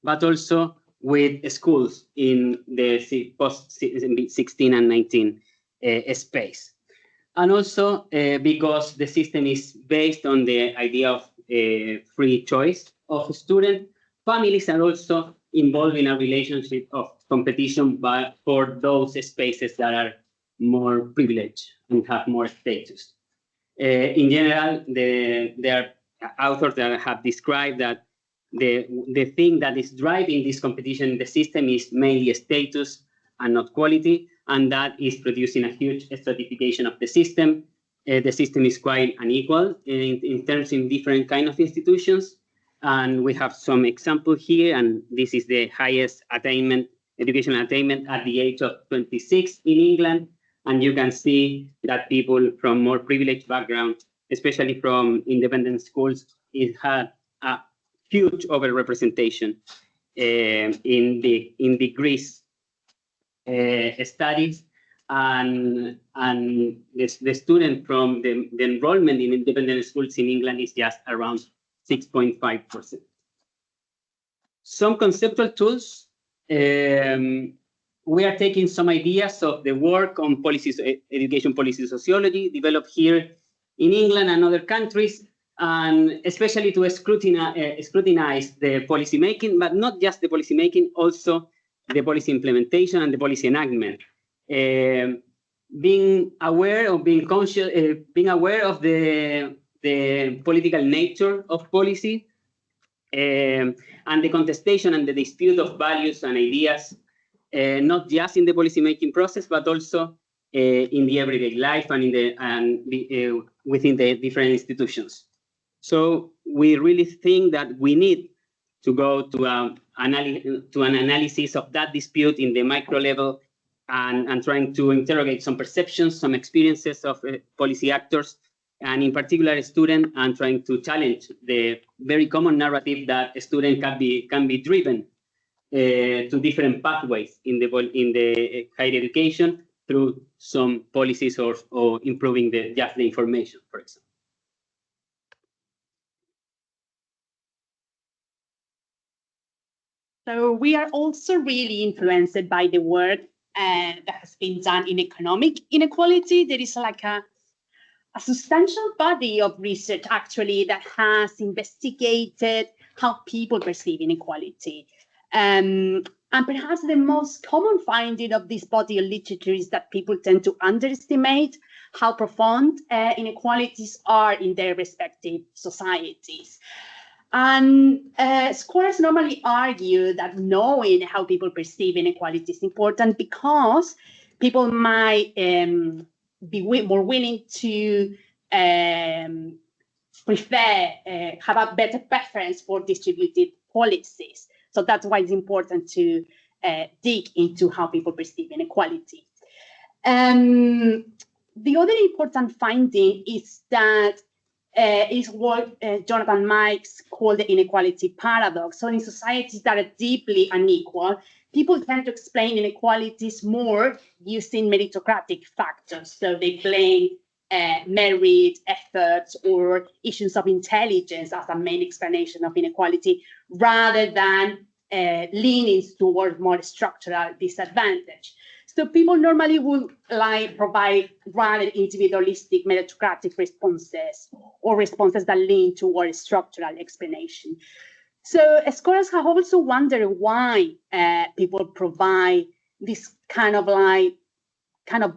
but also with schools in the post-16 and 19 space. And also because the system is based on the idea of free choice of students, families are also involved in a relationship of competition for those spaces that are more privileged and have more status. In general, there are authors that have described that the thing that is driving this competition in the system is mainly status and not quality, and that is producing a huge stratification of the system. The system is quite unequal in terms of different kind of institutions, and we have some example here, and this is the highest educational attainment at the age of 26 in England, and you can see that people from more privileged background, especially from independent schools, it had a huge overrepresentation in the degrees studies, and the student from the enrollment in independent schools in England is just around 6.5%. Some conceptual tools. We are taking some ideas of the work on policies, education policy sociology developed here in England and other countries, and especially to scrutinize the policy making, but not just the policy making, also the policy implementation and the policy enactment. Being aware of being conscious, being aware of the political nature of policy, and the contestation and the dispute of values and ideas, not just in the policy-making process, but also in the everyday life and within the different institutions. So we really think that we need to go to an analysis of that dispute in the micro level and trying to interrogate some perceptions, some experiences of policy actors, and in particular a student, and trying to challenge the very common narrative that a student can be driven to different pathways in the higher education through some policies or improving just the information, for example. So we are also really influenced by the work that has been done in economic inequality. There is like a substantial body of research actually that has investigated how people perceive inequality. And perhaps the most common finding of this body of literature is that people tend to underestimate how profound inequalities are in their respective societies. And scholars normally argue that knowing how people perceive inequality is important because people might be more willing to prefer, have a better preference for distributed policies. So that's why it's important to dig into how people perceive inequality. The other important finding is that is what Jonathan Mikes called the inequality paradox. So in societies that are deeply unequal, people tend to explain inequalities more using meritocratic factors. So they blame merit, efforts, or issues of intelligence as a main explanation of inequality, rather than leaning towards more structural disadvantage. So people normally would provide rather individualistic meritocratic responses or responses that lean towards structural explanation. So scholars have also wondered why people provide this kind of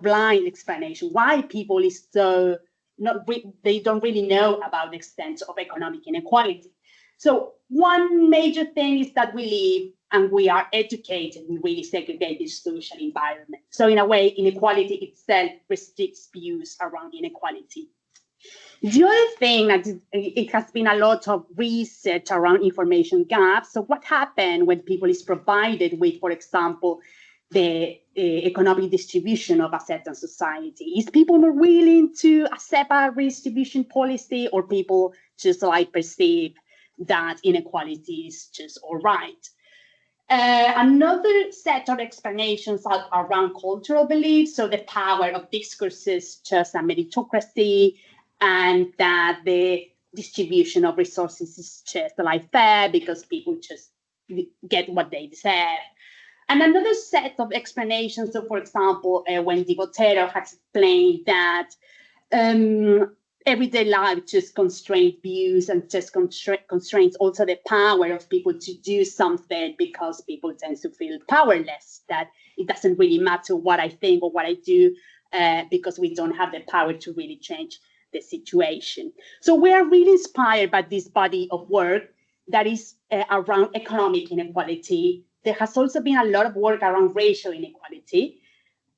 blind explanation, why people is so they don't really know about the extent of economic inequality. So one major thing is that we live and we are educated in really segregated social environment. So in a way, inequality itself restricts views around inequality. The other thing that it has been a lot of research around information gaps. So what happens when people is provided with, for example, the economic distribution of a certain society? Is people more willing to accept a redistribution policy, or people just perceive that inequality is just all right? Another set of explanations are around cultural beliefs, so the power of discourses just a meritocracy, and that the distribution of resources is just fair because people just get what they deserve. And another set of explanations, so for example, when Di Botero has explained that everyday life just constrains views and just constrains also the power of people to do something, because people tend to feel powerless, that it doesn't really matter what I think or what I do because we don't have the power to really change the situation. So we are really inspired by this body of work that is around economic inequality. There has also been a lot of work around racial inequality,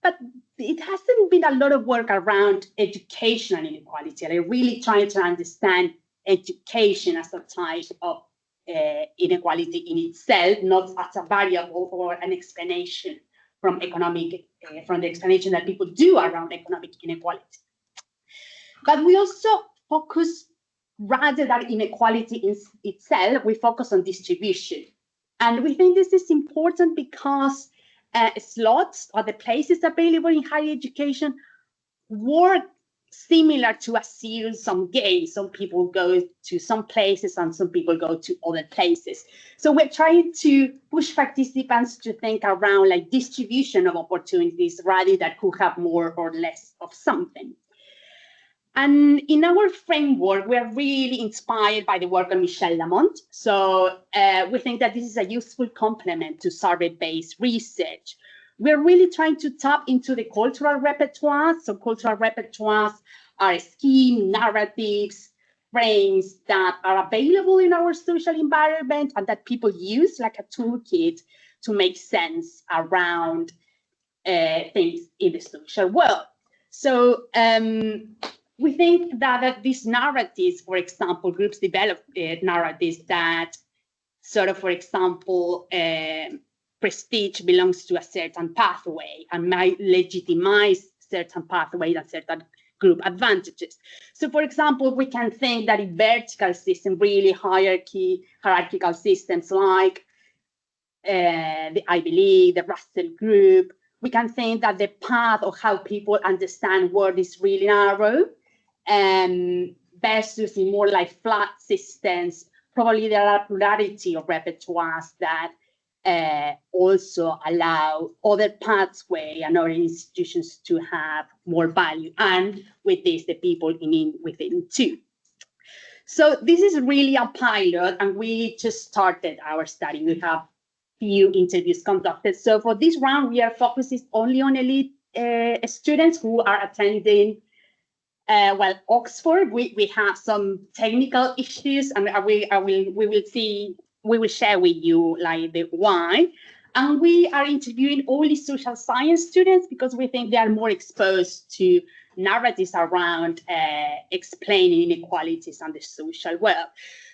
but it hasn't been a lot of work around educational inequality. And I really trying to understand education as a type of inequality in itself, not as a variable or an explanation from the explanation that people do around economic inequality. But we also focus, rather than inequality in itself, we focus on distribution. And we think this is important because slots or the places available in higher education work similar to a zero-sum game. Some people go to some places and some people go to other places. So we're trying to push participants to think around like distribution of opportunities rather than who have more or less of something. And in our framework, we're really inspired by the work of Michel Lamont. So we think that this is a useful complement to survey-based research. We're really trying to tap into the cultural repertoire. So cultural repertoires are schemes, narratives, frames that are available in our social environment and that people use like a toolkit to make sense around things in the social world. So we think that these narratives, for example, groups develop narratives that sort of, for example, prestige belongs to a certain pathway and might legitimize certain pathways and certain group advantages. So, for example, we can think that in vertical systems, really hierarchical systems like the Ivy League, the Russell Group, we can think that the path of how people understand world is really narrow, versus in more like flat systems, probably there are plurality of repertoires that also allow other pathways and other institutions to have more value, and with this, the people within too. So this is really a pilot, and we just started our study. We have few interviews conducted. So for this round, we are focusing only on elite students who are attending Oxford. We have some technical issues, and we will share with you like the why. And we are interviewing only social science students because we think they are more exposed to narratives around explaining inequalities and the social world.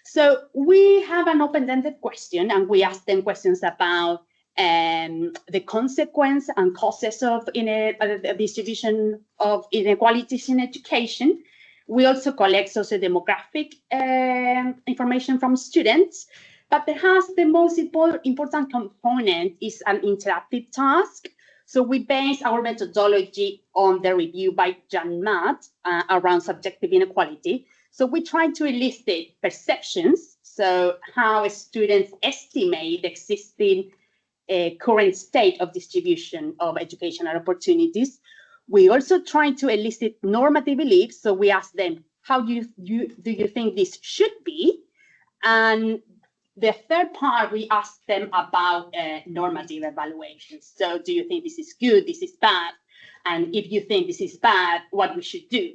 So we have an open-ended question, and we ask them questions about the consequence and causes of the distribution of inequalities in education. We also collect socio-demographic information from students, but perhaps the most important component is an interactive task. So we base our methodology on the review by Jan Matt around subjective inequality. So we try to elicit perceptions, so how students estimate the existing current state of distribution of educational opportunities. We also try to elicit normative beliefs. So we ask them, how do you think this should be? And the third part, we ask them about normative evaluations. So do you think this is good, this is bad? And if you think this is bad, what we should do?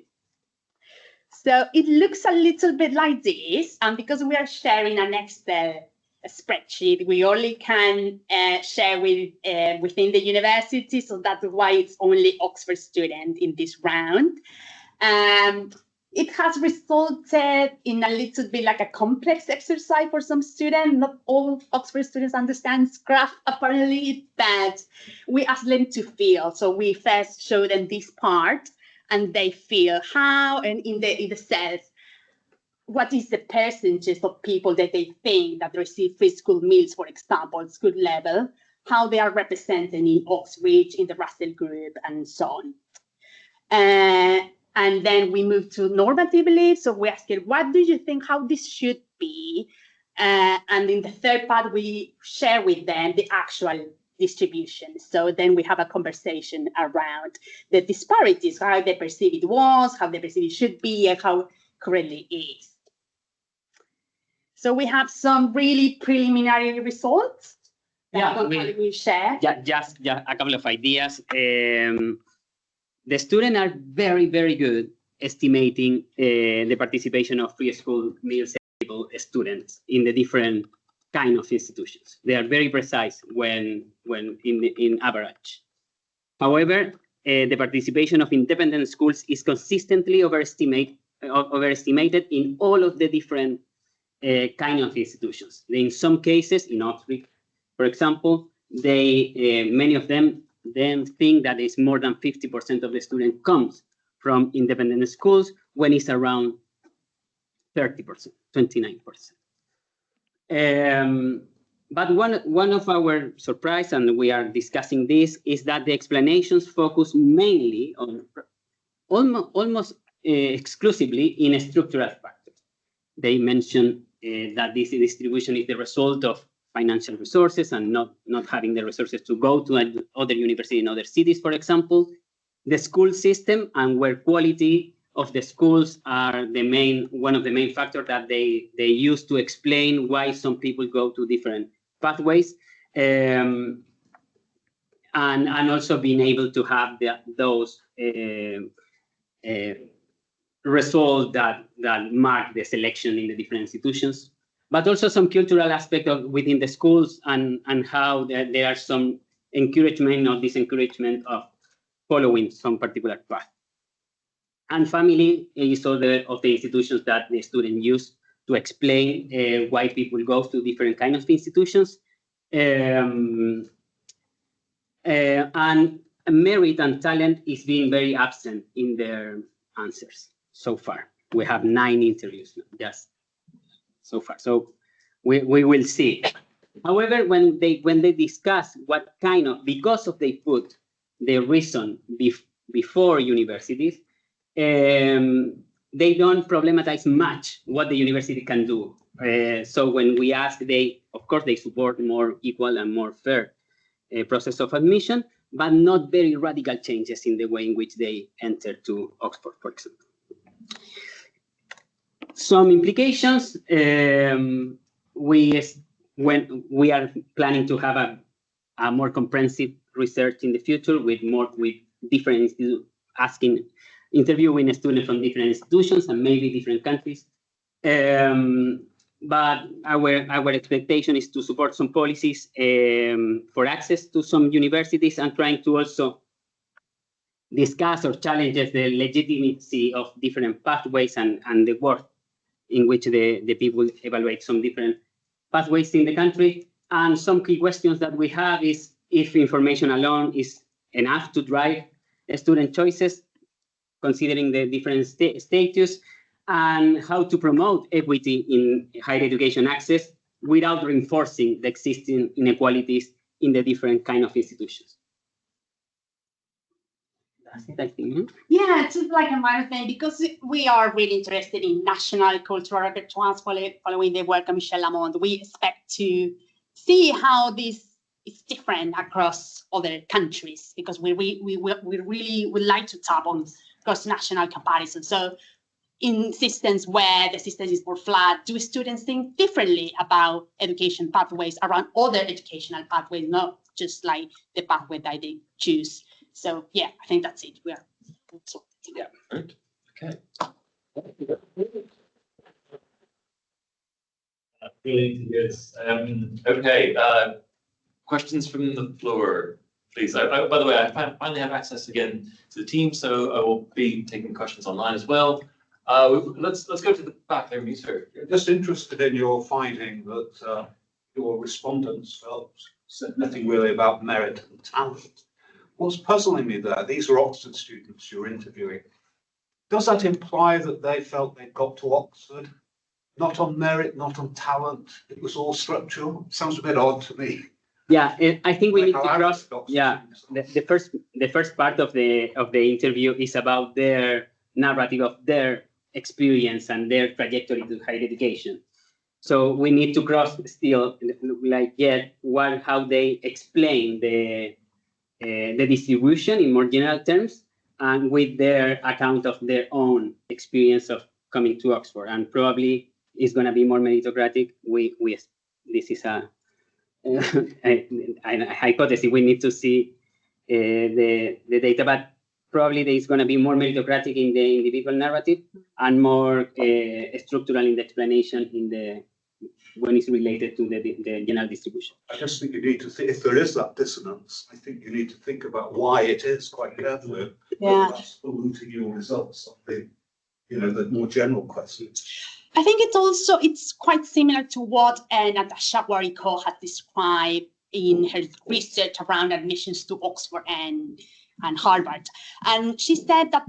So it looks a little bit like this. And because we are sharing an Excel spreadsheet, we only can share within the university. So that's why it's only Oxford students in this round. It has resulted in a little bit like a complex exercise for some students. Not all Oxford students understand graph apparently, but we ask them to feel. So we first show them this part and they feel how, and in the cells, what is the percentage of people that they think that receive free school meals, for example, school level, how they are represented in Oxbridge, in the Russell Group, and so on. And then we move to normative beliefs. So we ask it, what do you think how this should be? And in the third part, we share with them the actual distribution. So then we have a conversation around the disparities, how they perceive it was, how they perceive it should be, and how currently is. So we have some really preliminary results that we share. Just a couple of ideas. The students are very, very good estimating the participation of free school meals students in the different kind of institutions. They are very precise when in average. However, the participation of independent schools is consistently overestimated in all of the different kind of institutions. In some cases, in Oxford, for example, many of them then think that it's more than 50% of the student comes from independent schools, when it's around 30%, 29%. But one of our surprise, and we are discussing this, is that the explanations focus mainly on almost exclusively in structural factors. They mention that this distribution is the result of financial resources and not having the resources to go to other universities in other cities, for example. The school system and where quality of the schools are one of the main factors that they use to explain why some people go to different pathways, and also being able to have those results that mark the selection in the different institutions, but also some cultural aspect of within the schools and how there are some encouragement or disencouragement of following some particular path. And family is other of the institutions that the student use to explain why people go to different kinds of institutions. And merit and talent is being very absent in their answers so far. We have 9 interviews just so far. So we will see. However, when they discuss what kind of, because of they put the reason before universities, they don't problematize much what the university can do. So when we ask, of course, they support more equal and more fair process of admission, but not very radical changes in the way in which they enter to Oxford, for example. Some implications. When we are planning to have a more comprehensive research in the future with different institutes interviewing students from different institutions and maybe different countries. But our expectation is to support some policies for access to some universities and trying to also discuss or challenge the legitimacy of different pathways and the work in which the people evaluate some different pathways in the country. And some key questions that we have is if information alone is enough to drive student choices, considering the different status, and how to promote equity in higher education access without reinforcing the existing inequalities in the different kind of institutions. That's it, I think. Yeah, it's like a minor thing, because we are really interested in national cultural repertoires following the work of Michel Lamont. We expect to see how this is different across other countries, because we really would like to tap on cross-national comparison. So in systems where the system is more flat, do students think differently about education pathways around other educational pathways, not just like the pathway that they choose? So yeah, I think that's it. We are. Yeah. Right. Okay. Really good. Okay. Questions from the floor, please. By the way, I finally have access again to the team, so I will be taking questions online as well. Let's go to the back there, Mr. Just interested in your finding that your respondents felt said nothing really about merit and talent. What's puzzling me there, these are Oxford students you're interviewing. Does that imply that they felt they got to Oxford not on merit, not on talent? It was all structural. Sounds a bit odd to me. Yeah, I think we need to cross. Yeah, the first part of the interview is about their narrative of their experience and their trajectory to higher education. So we need to cross still, like, how they explain the distribution in more general terms, and with their account of their own experience of coming to Oxford, and probably it's going to be more meritocratic. This is a hypothesis. We need to see the data, but probably there is going to be more meritocratic in the individual narrative and more structural in the explanation when it's related to the general distribution. I just think you need to think, if there is that dissonance, I think you need to think about why it is quite carefully. Yeah. That's polluting your results of the more general questions. I think it's quite similar to what Natasha Wariko had described in her research around admissions to Oxford and Harvard. And she said that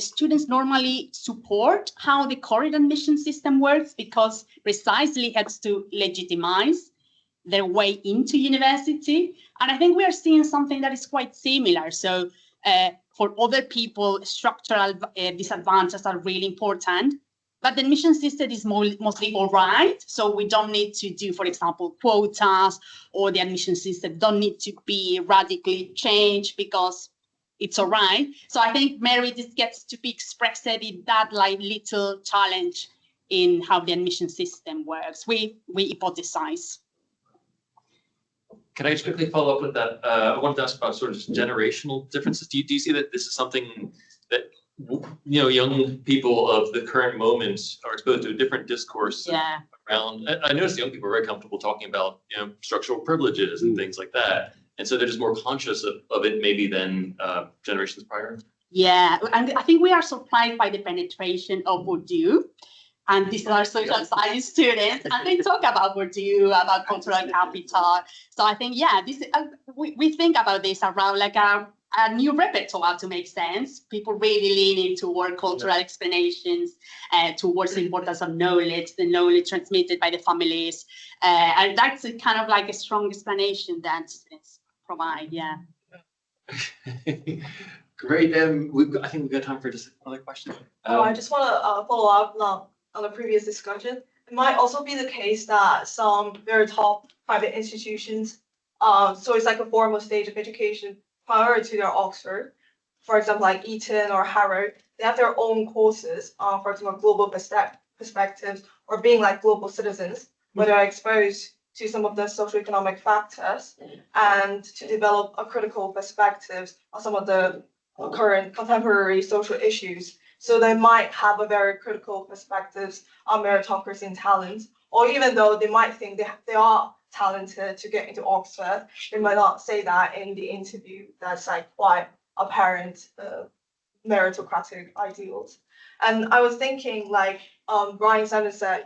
students normally support how the current admission system works because precisely helps to legitimize their way into university. And I think we are seeing something that is quite similar. So for other people, structural disadvantages are really important. But the admission system is mostly all right. So we don't need to do, for example, quotas, or the admission system don't need to be radically changed because it's all right. So I think merit gets to be expressed in that like little challenge in how the admission system works. We hypothesize. Can I just quickly follow up with that? I wanted to ask about sort of generational differences. Do you see that this is something that young people of the current moment are exposed to a different discourse around? I noticed young people are very comfortable talking about structural privileges and things like that, and so they're just more conscious of it maybe than generations prior. Yeah, and I think we are surprised by the penetration of Bourdieu. And these are social science students, and they talk about Bourdieu, about cultural capital. So I think, this we think about this around like a new repertoire to make sense. People really leaning toward cultural explanations, towards the importance of knowledge, the knowledge transmitted by the families. And that's a kind of like a strong explanation that students provide, Great. I think we've got time for just another question. I just want to follow up now on the previous discussion. It might also be the case that some very top private institutions, so it's like a formal stage of education prior to their Oxford, for example, like Eton or Harrow, they have their own courses, for example, global perspectives, or being like global citizens, where they're exposed to some of the socioeconomic factors and to develop a critical perspectives on some of the current contemporary social issues. So they might have a very critical perspectives on meritocracy and talent, or even though they might think they are talented to get into Oxford, they might not say that in the interview. That's like quite apparent meritocratic ideals. And I was thinking, like Brian Sanders said,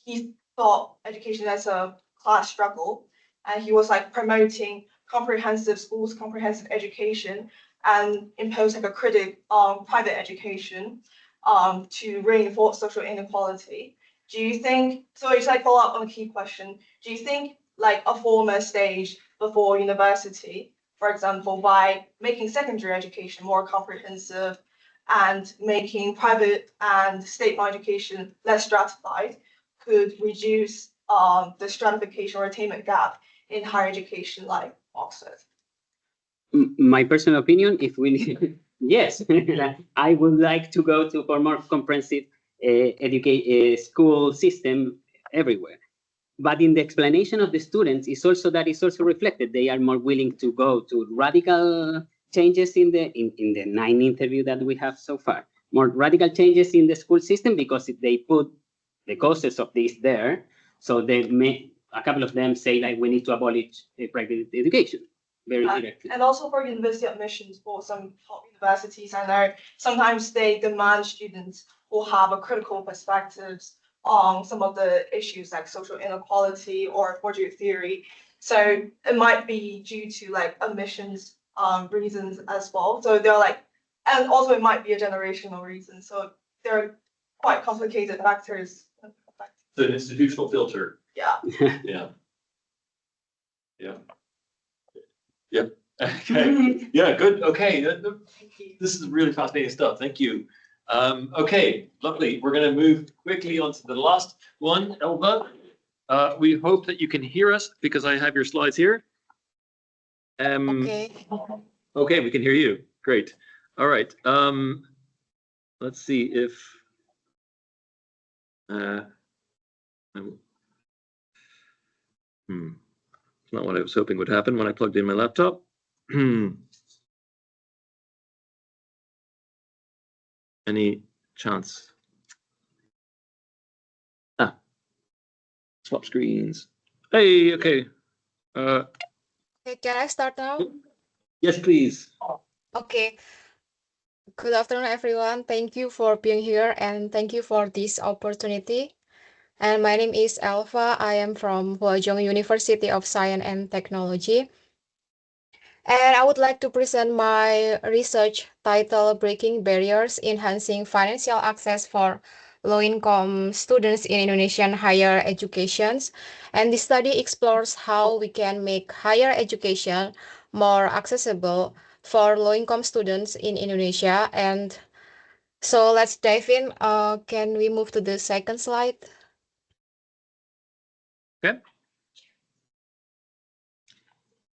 he thought education as a class struggle, and he was like promoting comprehensive schools, comprehensive education, and impose like a critic on private education to reinforce social inequality. Do you think, so it's like follow up on a key question, do you think like a former stage before university, for example, by making secondary education more comprehensive and making private and state-run education less stratified, could reduce the stratification or attainment gap in higher education like Oxford? My personal opinion, if we need, yes, I would like to go to for more comprehensive school system everywhere. But in the explanation of the students, that is also reflected. They are more willing to go to radical changes in the 9 interview that we have so far. More radical changes in the school system because they put the causes of this there. So a couple of them say like we need to abolish private education. Very directly. And also for university admissions for some top universities, I know sometimes they demand students who have a critical perspectives on some of the issues like social inequality or Bourdieu theory. So it might be due to like admissions reasons as well. So they're like, and also it might be a generational reason. So there are quite complicated factors. So an institutional filter. Yeah. Yeah. Yeah. Yeah. Okay. Yeah. Good. Okay. This is really fascinating stuff. Thank you. Okay. Lovely. We're going to move quickly on to the last one, Elva. We hope that you can hear us because I have your slides here. Okay. Okay. We can hear you. Great. All right. Let's see if. It's not what I was hoping would happen when I plugged in my laptop. Any chance? Swap screens. Hey, okay. Okay, can I start now? Yes, please. Okay. Good afternoon, everyone. Thank you for being here and thank you for this opportunity. And my name is Alpha. I am from Huazhong University of Science and Technology. And I would like to present my research titled Breaking Barriers, Enhancing Financial Access for low-income students in Indonesian higher educations. And the study explores how we can make higher education more accessible for low-income students in Indonesia. And so let's dive in. Can we move to the second slide? Okay.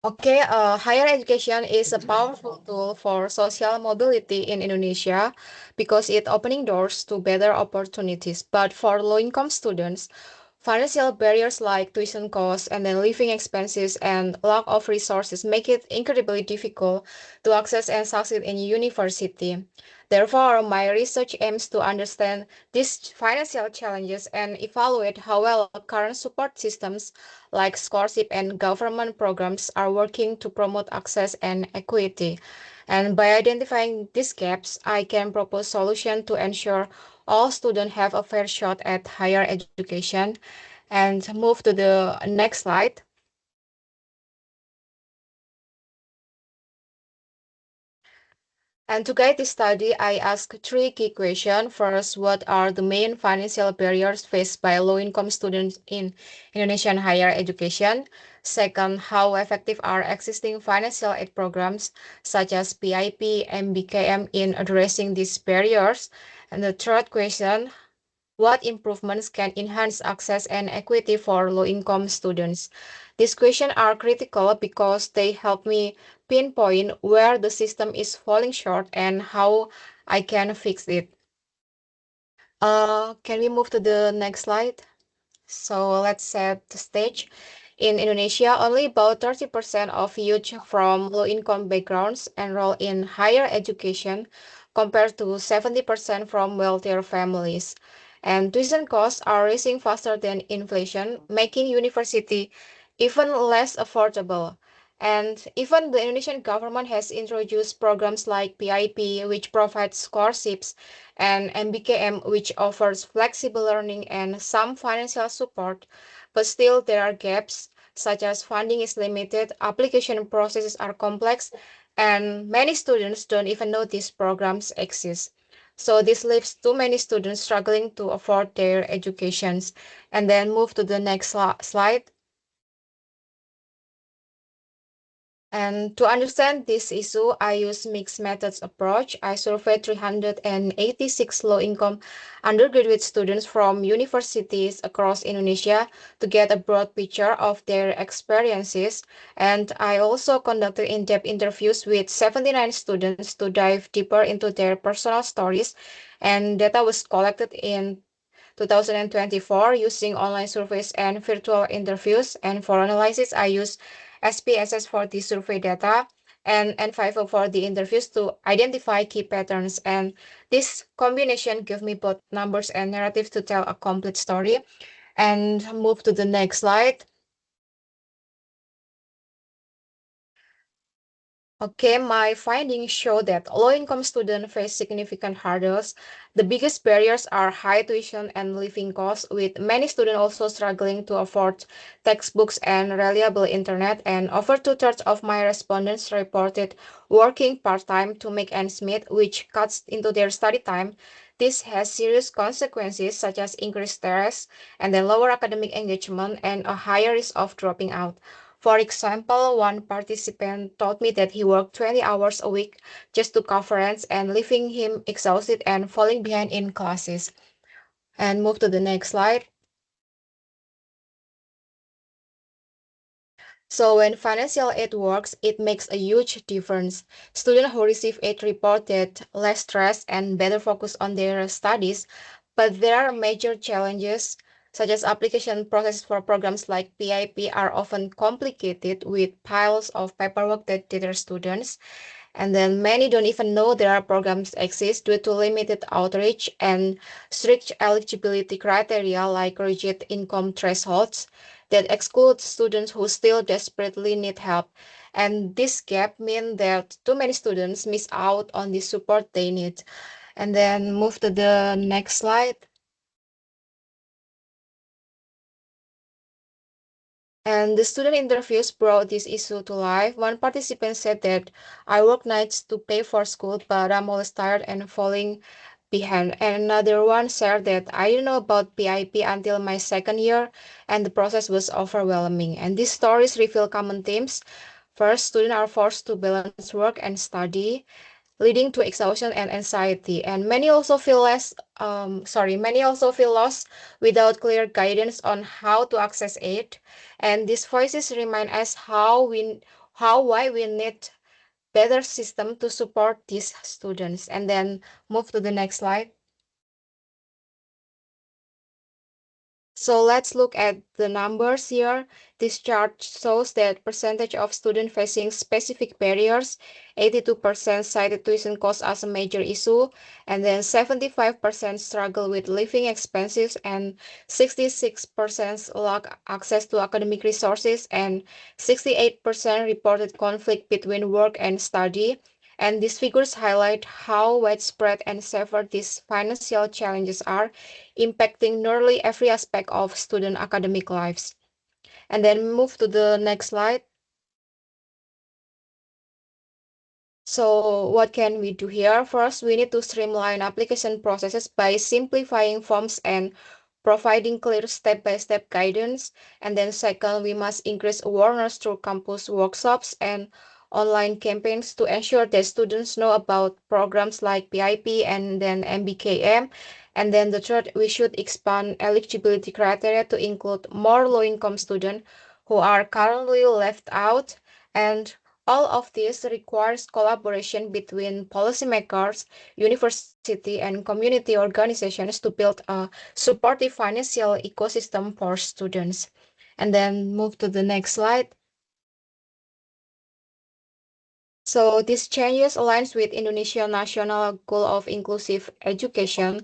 Okay, higher education is a powerful tool for social mobility in Indonesia because it opening doors to better opportunities. But for low-income students, financial barriers like tuition costs and then living expenses and lack of resources make it incredibly difficult to access and succeed in university. Therefore, my research aims to understand these financial challenges and evaluate how well current support systems like scholarship and government programs are working to promote access and equity. And by identifying these gaps, I can propose solutions to ensure all students have a fair shot at higher education. And move to the next slide. And to guide this study, I asked three key questions. First, what are the main financial barriers faced by low-income students in Indonesian higher education? Second, how effective are existing financial aid programs such as PIP and BKM in addressing these barriers? And the third question, what improvements can enhance access and equity for low-income students? These questions are critical because they help me pinpoint where the system is falling short and how I can fix it. Can we move to the next slide? So let's set the stage. In Indonesia, only about 30% of youth from low-income backgrounds enroll in higher education compared to 70% from wealthier families. And tuition costs are rising faster than inflation, making university even less affordable. And even the Indonesian government has introduced programs like PIP, which provides scholarships, and MBKM, which offers flexible learning and some financial support. But still, there are gaps, such as funding is limited, application processes are complex, and many students don't even know these programs exist. So this leaves too many students struggling to afford their educations. And then move to the next slide. And to understand this issue, I use mixed methods approach. I surveyed 386 low-income undergraduate students from universities across Indonesia to get a broad picture of their experiences. And I also conducted in-depth interviews with 79 students to dive deeper into their personal stories. And data was collected in 2024 using online surveys and virtual interviews. And for analysis, I use SPSS for the survey data and N50 for the interviews to identify key patterns. And this combination gave me both numbers and narratives to tell a complete story. And move to the next slide. Okay, my findings show that low-income students face significant hurdles. The biggest barriers are high tuition and living costs, with many students also struggling to afford textbooks and reliable internet. And over two-thirds of my respondents reported working part-time to make ends meet, which cuts into their study time. This has serious consequences such as increased stress and then lower academic engagement and a higher risk of dropping out. For example, one participant told me that he worked 20 hours a week just to conference and leaving him exhausted and falling behind in classes. And move to the next slide. So when financial aid works, it makes a huge difference. Students who receive aid reported less stress and better focus on their studies, but there are major challenges such as application process for programs like PIP are often complicated with piles of paperwork that deter students. And then many don't even know there are programs exist due to limited outreach and strict eligibility criteria like rigid income thresholds that exclude students who still desperately need help. And this gap means that too many students miss out on the support they need. And then move to the next slide. And the student interviews brought this issue to life. One participant said that I work nights to pay for school, but I'm always tired and falling behind. And another one shared that I didn't know about PIP until my second year, and the process was overwhelming. And these stories reveal common themes. First, students are forced to balance work and study, leading to exhaustion and anxiety. And many also feel lost without clear guidance on how to access it. And these voices remind us why we need better system to support these students. And then move to the next slide. So let's look at the numbers here. This chart shows that percentage of students facing specific barriers. 82% cited tuition costs as a major issue, and then 75% struggle with living expenses, and 66% lack access to academic resources, and 68% reported conflict between work and study. And these figures highlight how widespread and severe these financial challenges are, impacting nearly every aspect of student academic lives. And then move to the next slide. So what can we do here? First, we need to streamline application processes by simplifying forms and providing clear step-by-step guidance. And then second, we must increase awareness through campus workshops and online campaigns to ensure that students know about programs like PIP and then MBKM. And then the third, we should expand eligibility criteria to include more low-income students who are currently left out. And all of this requires collaboration between policymakers, university, and community organizations to build a supportive financial ecosystem for students. And then move to the next slide. So these changes aligns with Indonesia's national goal of inclusive education.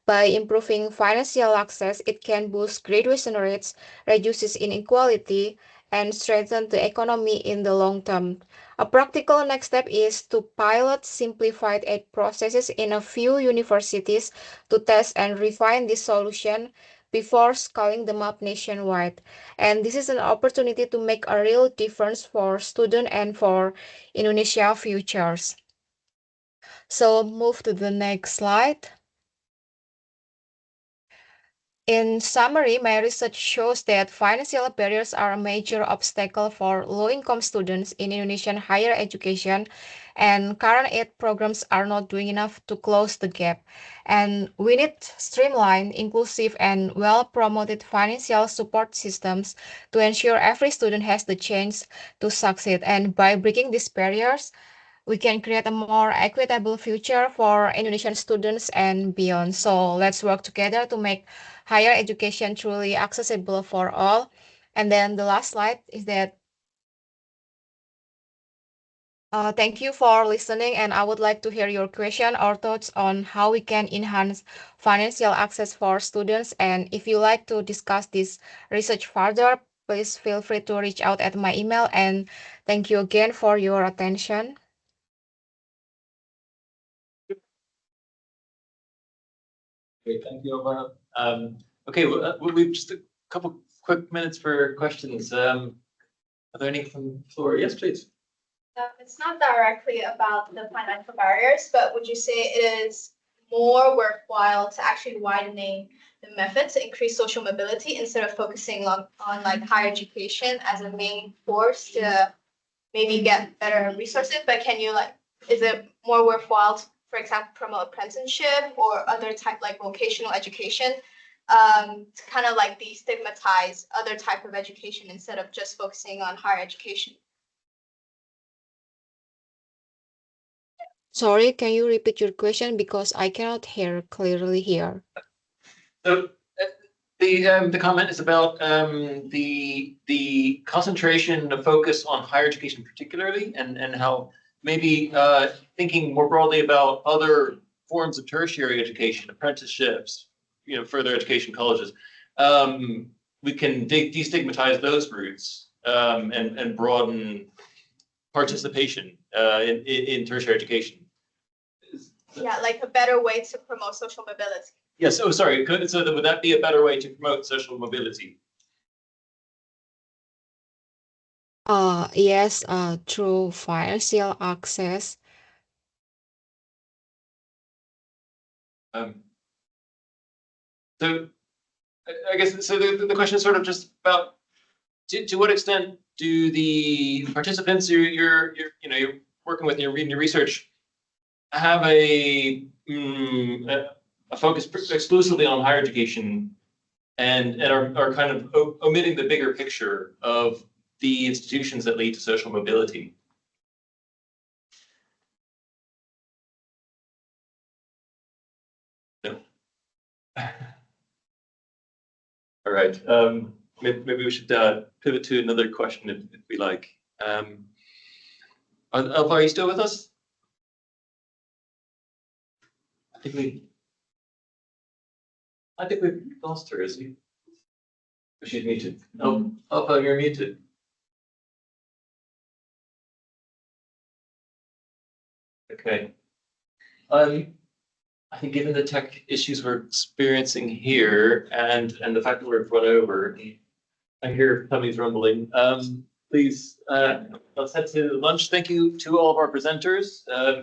By improving financial access, it can boost graduation rates, reduces inequality, and strengthen the economy in the long term. A practical next step is to pilot simplified aid processes in a few universities to test and refine this solution before scaling them up nationwide. And this is an opportunity to make a real difference for students and for Indonesia futures. So move to the next slide. In summary, my research shows that financial barriers are a major obstacle for low-income students in Indonesian higher education, and current aid programs are not doing enough to close the gap. And we need streamlined, inclusive, and well-promoted financial support systems to ensure every student has the chance to succeed. And by breaking these barriers, we can create a more equitable future for Indonesian students and beyond. So let's work together to make higher education truly accessible for all. And then the last slide is that thank you for listening, and I would like to hear your question or thoughts on how we can enhance financial access for students. And if you like to discuss this research further, please feel free to reach out at my email. And thank you again for your attention. Great, thank you, Alvaro. Okay, we've just a couple quick minutes for questions. Are there any from the floor? Yes, please. It's not directly about the financial barriers, but would you say it is more worthwhile to actually widening the method to increase social mobility instead of focusing on like higher education as a main force to maybe get better resources? But can you is it more worthwhile to, for example, promote apprenticeship or other type like vocational education to kind of like destigmatize other type of education instead of just focusing on higher education? Sorry, can you repeat your question because I cannot hear clearly here. So the comment is about the concentration, the focus on higher education particularly, and how maybe thinking more broadly about other forms of tertiary education, apprenticeships, further education colleges, we can destigmatize those routes and broaden participation in tertiary education. Yeah, like a better way to promote social mobility. Yes. Oh, sorry. So would that be a better way to promote social mobility? Yes, through financial access. So I guess so. The question is sort of just about to what extent do the participants you're working with, you're reading your research, have a focus exclusively on higher education, and are kind of omitting the bigger picture of the institutions that lead to social mobility. No. All right. Maybe we should pivot to another question if we like. Alpha, are you still with us? I think we've lost her. Is he? She's muted. Oh, Alpha, you're muted. Okay. I think given the tech issues we're experiencing here and the fact that we're run over, I hear tummies rumbling. Please, let's head to lunch. Thank you to all of our presenters.